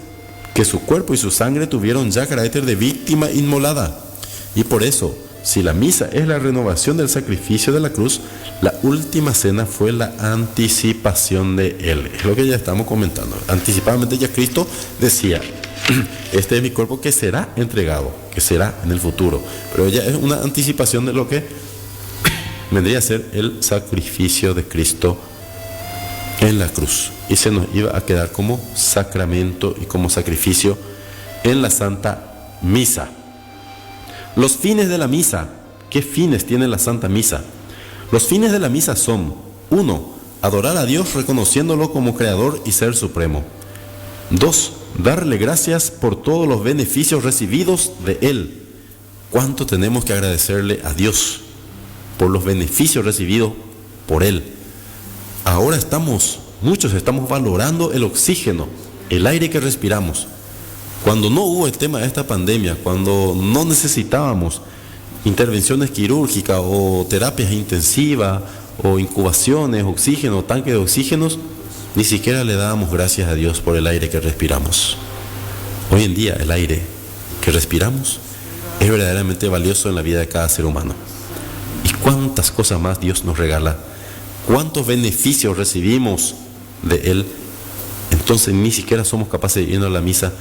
que su cuerpo y su sangre tuvieron ya carácter de víctima inmolada. Y por eso, si la misa es la renovación del sacrificio de la cruz, la última cena fue la anticipación de Él. Es lo que ya estamos comentando. Anticipadamente ya Cristo decía, este es mi cuerpo que será entregado, que será en el futuro. Pero ya es una anticipación de lo que vendría a ser el sacrificio de Cristo en la cruz. Y se nos iba a quedar como sacramento y como sacrificio en la Santa Misa. Los fines de la misa. ¿Qué fines tiene la Santa Misa? Los fines de la misa son: 1. Adorar a Dios reconociéndolo como Creador y Ser Supremo. 2. Darle gracias por todos los beneficios recibidos de Él. ¿Cuánto tenemos que agradecerle a Dios por los beneficios recibidos por Él? Ahora muchos estamos valorando el oxígeno, el aire que respiramos. Cuando no hubo el tema de esta pandemia, cuando no necesitábamos intervenciones quirúrgicas o terapias intensivas o incubaciones, oxígeno, tanques de oxígenos, ni siquiera le dábamos gracias a Dios por el aire que respiramos. Hoy en día el aire que respiramos es verdaderamente valioso en la vida de cada ser humano. ¿Y cuántas cosas más Dios nos regala? ¿Cuántos beneficios recibimos de Él? Entonces ni siquiera somos capaces de irnos a la misa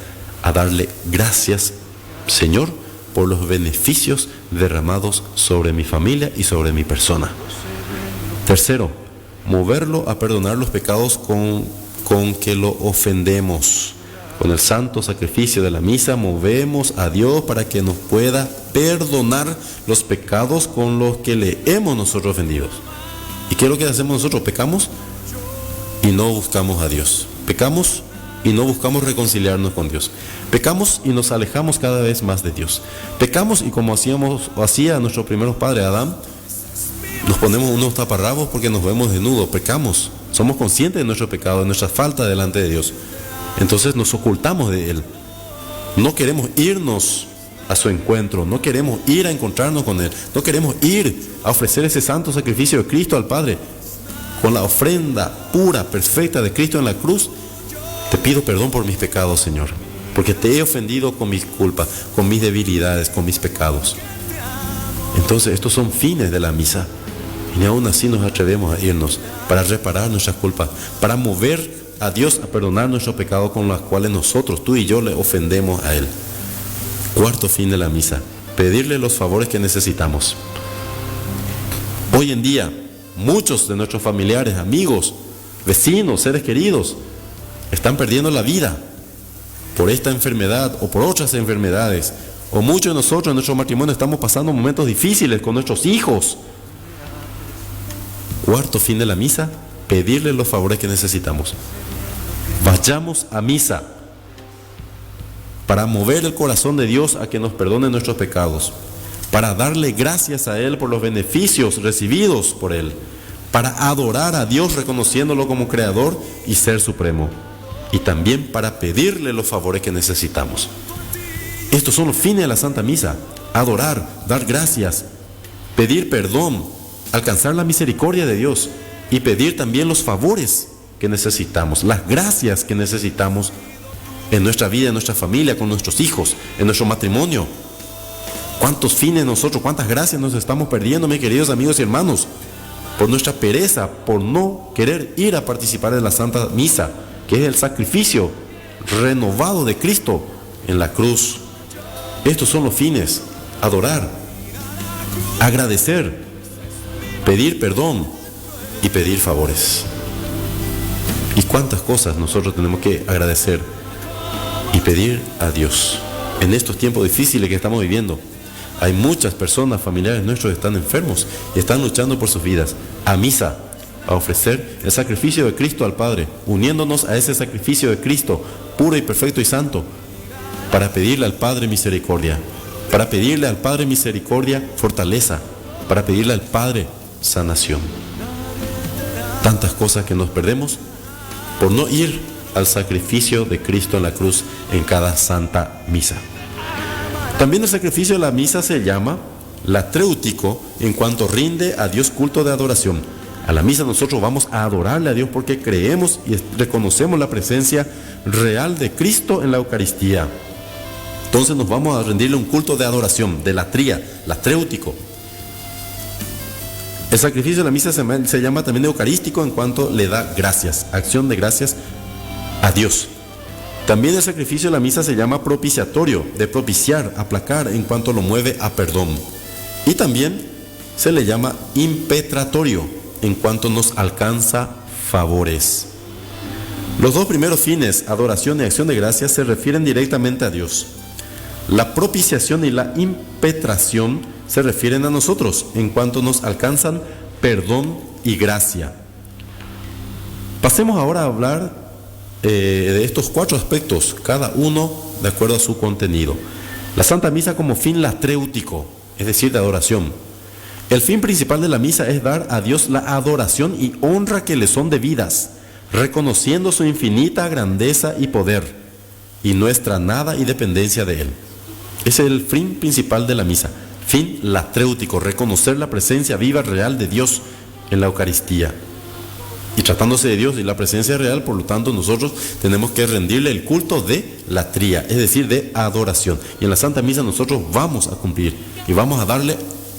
a darle gracias, Señor, por los beneficios derramados sobre mi familia y sobre mi persona. 3. Moverlo a perdonar los pecados con que lo ofendemos. Con el santo sacrificio de la misa movemos a Dios para que nos pueda perdonar los pecados con los que le hemos nosotros ofendido. ¿Y qué es lo que hacemos nosotros? Pecamos y no buscamos a Dios. Pecamos y no buscamos reconciliarnos con Dios. Pecamos y nos alejamos cada vez más de Dios. Pecamos y como hacía nuestros primeros padres, Adán, nos ponemos unos taparrabos porque nos vemos desnudos. Pecamos, somos conscientes de nuestro pecado, de nuestra falta delante de Dios. Entonces nos ocultamos de Él. No queremos irnos a su encuentro, no queremos ir a encontrarnos con Él, no queremos ir a ofrecer ese santo sacrificio de Cristo al Padre. Con la ofrenda pura, perfecta de Cristo en la cruz, te pido perdón por mis pecados, Señor, porque te he ofendido con mis culpas, con mis debilidades, con mis pecados. Entonces estos son fines de la misa. Y aún así nos atrevemos a irnos para reparar nuestras culpas, para mover a Dios a perdonar nuestros pecados con los cuales nosotros, tú y yo, le ofendemos a Él. 4. fin de la misa: pedirle los favores que necesitamos. Hoy en día, muchos de nuestros familiares, amigos, vecinos, seres queridos, están perdiendo la vida por esta enfermedad o por otras enfermedades. O muchos de nosotros en nuestro matrimonio estamos pasando momentos difíciles con nuestros hijos. 4. fin de la misa: pedirle los favores que necesitamos. Vayamos a misa para mover el corazón de Dios a que nos perdone nuestros pecados, para darle gracias a Él por los beneficios recibidos por Él, para adorar a Dios reconociéndolo como Creador y Ser Supremo, y también para pedirle los favores que necesitamos. Estos son los fines de la Santa Misa: adorar, dar gracias, pedir perdón, alcanzar la misericordia de Dios y pedir también los favores que necesitamos, las gracias que necesitamos en nuestra vida, en nuestra familia, con nuestros hijos, en nuestro matrimonio. ¿Cuántos fines nosotros, cuántas gracias nos estamos perdiendo, mis queridos amigos y hermanos, por nuestra pereza, por no querer ir a participar en la Santa Misa, que es el sacrificio renovado de Cristo en la cruz? Estos son los fines: adorar, agradecer, pedir perdón y pedir favores. ¿Y cuántas cosas nosotros tenemos que agradecer y pedir a Dios en estos tiempos difíciles que estamos viviendo? Hay muchas personas, familiares nuestros, que están enfermos y están luchando por sus vidas. A misa, a ofrecer el sacrificio de Cristo al Padre, uniéndonos a ese sacrificio de Cristo, puro y perfecto y santo, para pedirle al Padre misericordia, para pedirle al Padre misericordia fortaleza, para pedirle al Padre sanación. Tantas cosas que nos perdemos por no ir al sacrificio de Cristo en la cruz en cada Santa Misa. También el sacrificio de la misa se llama latréutico en cuanto rinde a Dios culto de adoración. A la misa nosotros vamos a adorarle a Dios porque creemos y reconocemos la presencia real de Cristo en la Eucaristía. Entonces nos vamos a rendirle un culto de adoración, de latría, latréutico. El sacrificio de la misa se llama también eucarístico en cuanto le da gracias, acción de gracias a Dios. También el sacrificio de la misa se llama propiciatorio, de propiciar, aplacar en cuanto lo mueve a perdón. Y también se le llama impetratorio, en cuanto nos alcanza favores. Los dos primeros fines, adoración y acción de gracias, se refieren directamente a Dios. La propiciación y la impetración se refieren a nosotros, en cuanto nos alcanzan perdón y gracia. Pasemos ahora a hablar de estos 4 aspectos, cada uno de acuerdo a su contenido. La Santa Misa como fin latréutico, es decir, de adoración. El fin principal de la misa es dar a Dios la adoración y honra que le son debidas, reconociendo su infinita grandeza y poder, y nuestra nada y dependencia de Él. Ese es el fin principal de la misa, fin latréutico, reconocer la presencia viva real de Dios en la Eucaristía. Y tratándose de Dios y la presencia real, por lo tanto nosotros tenemos que rendirle el culto de latría, es decir, de adoración. Y en la Santa Misa nosotros vamos a cumplir y vamos a darle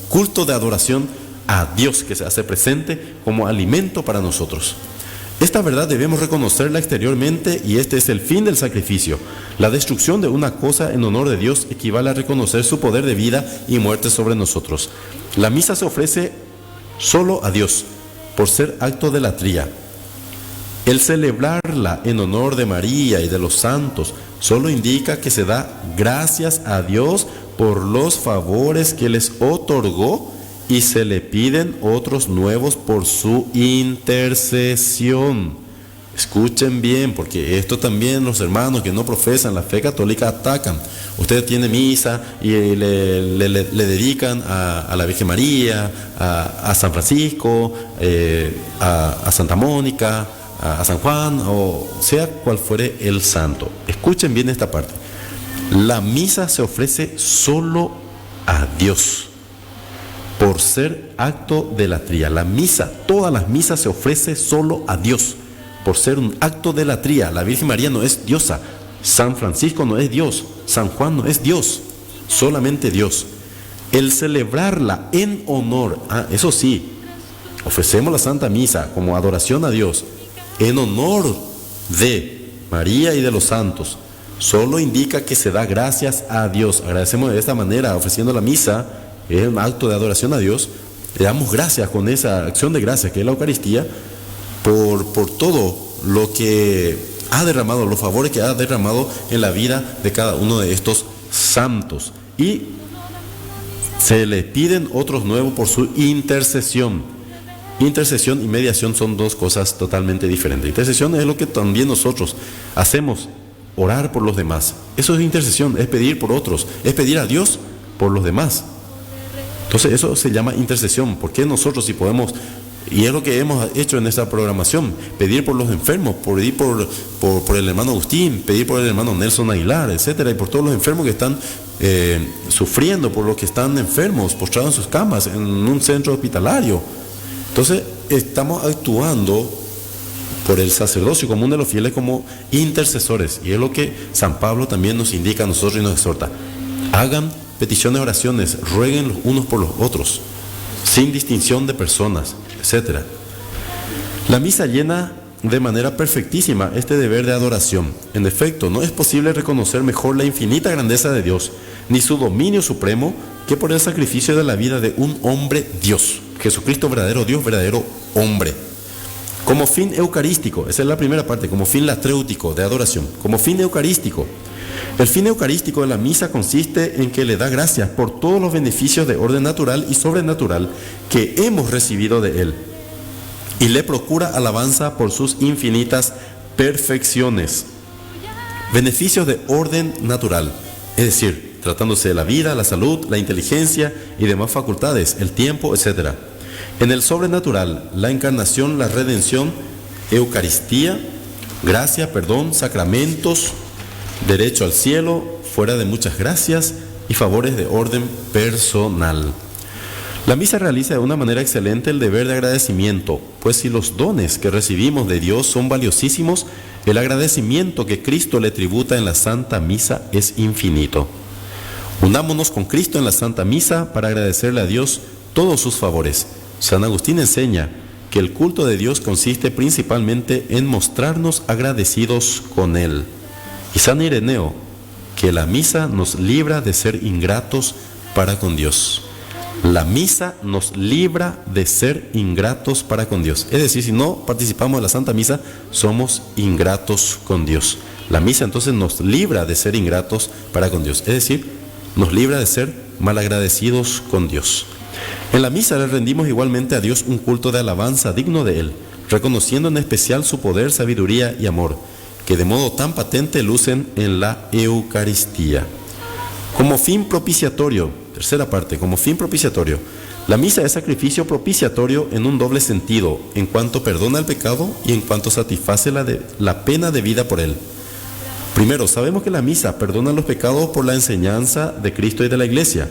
culto de adoración a Dios que se hace presente como alimento para nosotros. Esta verdad debemos reconocerla exteriormente y este es el fin del sacrificio. La destrucción de una cosa en honor de Dios equivale a reconocer su poder de vida y muerte sobre nosotros. La misa se ofrece solo a Dios por ser acto de latría. El celebrarla en honor de María y de los santos solo indica que se da gracias a Dios por los favores que les otorgó y se le piden otros nuevos por su intercesión. Escuchen bien, porque esto también los hermanos que no profesan la fe católica atacan. Usted tiene misa y le dedican a la Virgen María, a San Francisco, a Santa Mónica, a San Juan, o sea cual fuere el santo. Escuchen bien esta parte. La misa se ofrece solo a Dios por ser acto de latría. La misa, todas las misas se ofrece solo a Dios por ser un acto de latría. La Virgen María no es diosa, San Francisco no es Dios, San Juan no es Dios, solamente Dios. El celebrarla en honor, eso sí, ofrecemos la Santa Misa como adoración a Dios en honor de María y de los santos, solo indica que se da gracias a Dios. Agradecemos de esta manera, ofreciendo la misa, es un acto de adoración a Dios, le damos gracias con esa acción de gracias que es la Eucaristía, por todo lo que ha derramado, los favores que ha derramado en la vida de cada uno de estos santos. Y se le piden otros nuevos por su intercesión. Intercesión y mediación son dos cosas totalmente diferentes. Intercesión es lo que también nosotros hacemos, orar por los demás. Eso es intercesión, es pedir por otros, es pedir a Dios por los demás. Entonces eso se llama intercesión. ¿Por qué nosotros si podemos? Y es lo que hemos hecho en esta programación, pedir por los enfermos, pedir por el hermano Agustín, pedir por el hermano Nelson Aguilar, etcétera, y por todos los enfermos que están sufriendo, por los que están enfermos, postrados en sus camas, en un centro hospitalario. Entonces estamos actuando por el sacerdocio común de los fieles como intercesores, y es lo que San Pablo también nos indica a nosotros y nos exhorta. Hagan peticiones, oraciones, rueguen los unos por los otros, sin distinción de personas, etc. La misa llena de manera perfectísima este deber de adoración. En efecto, no es posible reconocer mejor la infinita grandeza de Dios, ni su dominio supremo, que por el sacrificio de la vida de un hombre Dios, Jesucristo verdadero Dios, verdadero hombre. Como fin eucarístico, esa es la primera parte, como fin latréutico de adoración, como fin eucarístico. El fin eucarístico de la misa consiste en que le da gracias por todos los beneficios de orden natural y sobrenatural que hemos recibido de Él, y le procura alabanza por sus infinitas perfecciones. Beneficios de orden natural, es decir, tratándose de la vida, la salud, la inteligencia y demás facultades, el tiempo, etc. En el sobrenatural, la encarnación, la redención, Eucaristía, gracia, perdón, sacramentos, derecho al cielo, fuera de muchas gracias y favores de orden personal. La misa realiza de una manera excelente el deber de agradecimiento, pues si los dones que recibimos de Dios son valiosísimos, el agradecimiento que Cristo le tributa en la Santa Misa es infinito. Unámonos con Cristo en la Santa Misa para agradecerle a Dios todos sus favores. San Agustín enseña que el culto de Dios consiste principalmente en mostrarnos agradecidos con Él. Y San Ireneo, que la misa nos libra de ser ingratos para con Dios. La misa nos libra de ser ingratos para con Dios. Es decir, si no participamos de la Santa Misa, somos ingratos con Dios. La misa entonces nos libra de ser ingratos para con Dios. Es decir, nos libra de ser malagradecidos con Dios. En la misa le rendimos igualmente a Dios un culto de alabanza digno de Él, reconociendo en especial su poder, sabiduría y amor, que de modo tan patente lucen en la Eucaristía. Como fin propiciatorio, tercera parte, como fin propiciatorio, la misa es sacrificio propiciatorio en un doble sentido, en cuanto perdona el pecado y en cuanto satisface la pena debida por él. Primero, sabemos que la misa perdona los pecados por la enseñanza de Cristo y de la Iglesia.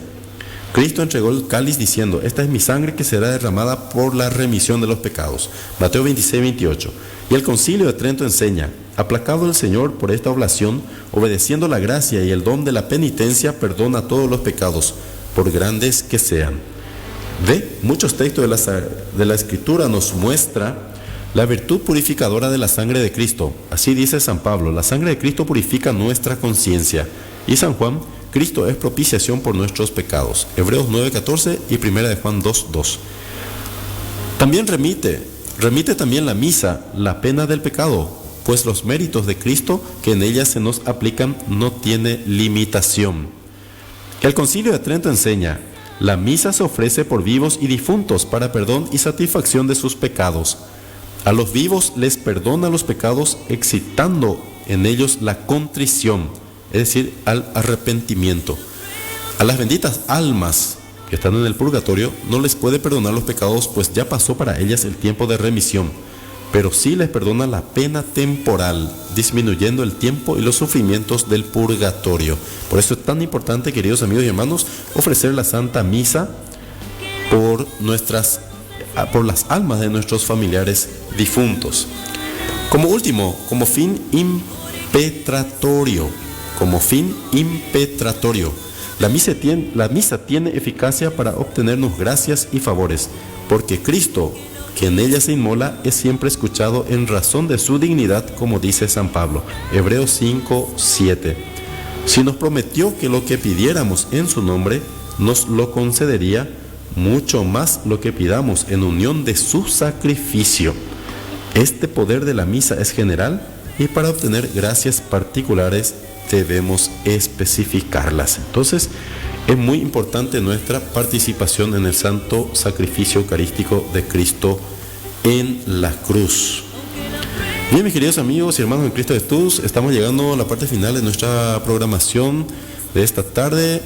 Cristo entregó el cáliz diciendo: esta es mi sangre que será derramada por la remisión de los pecados. Mateo 26, 28. Y el Concilio de Trento enseña: aplacado el Señor por esta oblación, obedeciendo la gracia y el don de la penitencia, perdona todos los pecados, por grandes que sean. Muchos textos de la Escritura nos muestra la virtud purificadora de la sangre de Cristo. Así dice San Pablo: la sangre de Cristo purifica nuestra conciencia. Y San Juan: Cristo es propiciación por nuestros pecados. Hebreos 9:14 y 1 de Juan 2:2. También remite también la misa la pena del pecado, pues los méritos de Cristo que en ella se nos aplican no tiene limitación. El Concilio de Trento enseña: la misa se ofrece por vivos y difuntos para perdón y satisfacción de sus pecados. A los vivos les perdona los pecados excitando en ellos la contrición, es decir, al arrepentimiento. A las benditas almas que están en el purgatorio no les puede perdonar los pecados, pues ya pasó para ellas el tiempo de remisión, pero sí les perdona la pena temporal, disminuyendo el tiempo y los sufrimientos del purgatorio. Por eso es tan importante, queridos amigos y hermanos, ofrecer la Santa Misa por las almas de nuestros familiares difuntos. Como último, como fin impetratorio, la misa tiene eficacia para obtenernos gracias y favores, porque Cristo, que en ella se inmola, es siempre escuchado en razón de su dignidad, como dice San Pablo, Hebreos 5:7. Si nos prometió que lo que pidiéramos en su nombre, nos lo concedería, mucho más lo que pidamos en unión de su sacrificio. Este poder de la misa es general y para obtener gracias particulares debemos especificarlas. Entonces, es muy importante nuestra participación en el santo sacrificio eucarístico de Cristo en la cruz. Bien, mis queridos amigos y hermanos en Cristo Jesús, estamos llegando a la parte final de nuestra programación de esta tarde.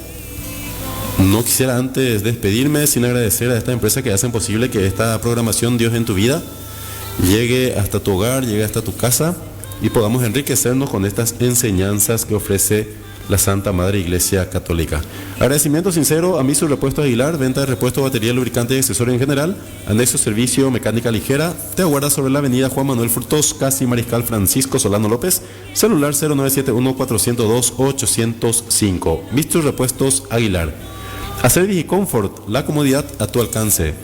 No quisiera antes despedirme sin agradecer a esta empresa que hacen posible que esta programación Dios en tu vida llegue hasta tu hogar, llegue hasta tu casa y podamos enriquecernos con estas enseñanzas que ofrece la Santa Madre Iglesia Católica. Agradecimiento sincero a Misu Repuestos Aguilar, venta de repuestos, batería, lubricante y accesorios en general, anexo servicio mecánica ligera, te aguarda sobre la avenida Juan Manuel Frutos, casi Mariscal Francisco Solano López, celular 0971-402-805. Misu Repuestos Aguilar. Hacer Digicomfort, la comodidad a tu alcance.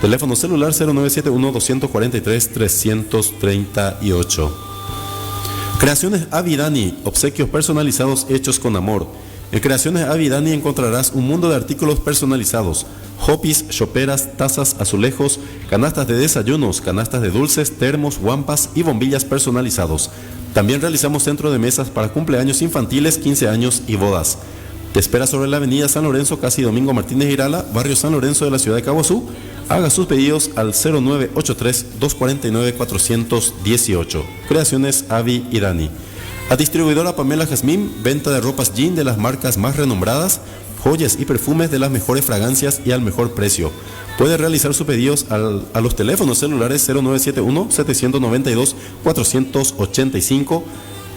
Teléfono celular 0971-243-338. Creaciones Avidani, obsequios personalizados hechos con amor. En Creaciones Avidani encontrarás un mundo de artículos personalizados: hopis, choperas, tazas, azulejos, canastas de desayunos, canastas de dulces, termos, guampas y bombillas personalizados. También realizamos centro de mesas para cumpleaños infantiles, 15 años y bodas. Te espera sobre la avenida San Lorenzo, casi Domingo Martínez Girala, barrio San Lorenzo de la ciudad de Caguazú. Haga sus pedidos al 0983-249-418. Creaciones Avi y Dani. A distribuidora Pamela Jazmín, venta de ropas jean de las marcas más renombradas. joyas y perfumes de las mejores fragancias y al mejor precio. Puede realizar sus pedidos a los teléfonos celulares 0971-792-485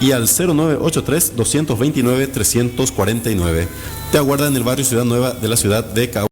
y al 0983-229-349. Te aguarda en el barrio Ciudad Nueva de la ciudad de Cabo.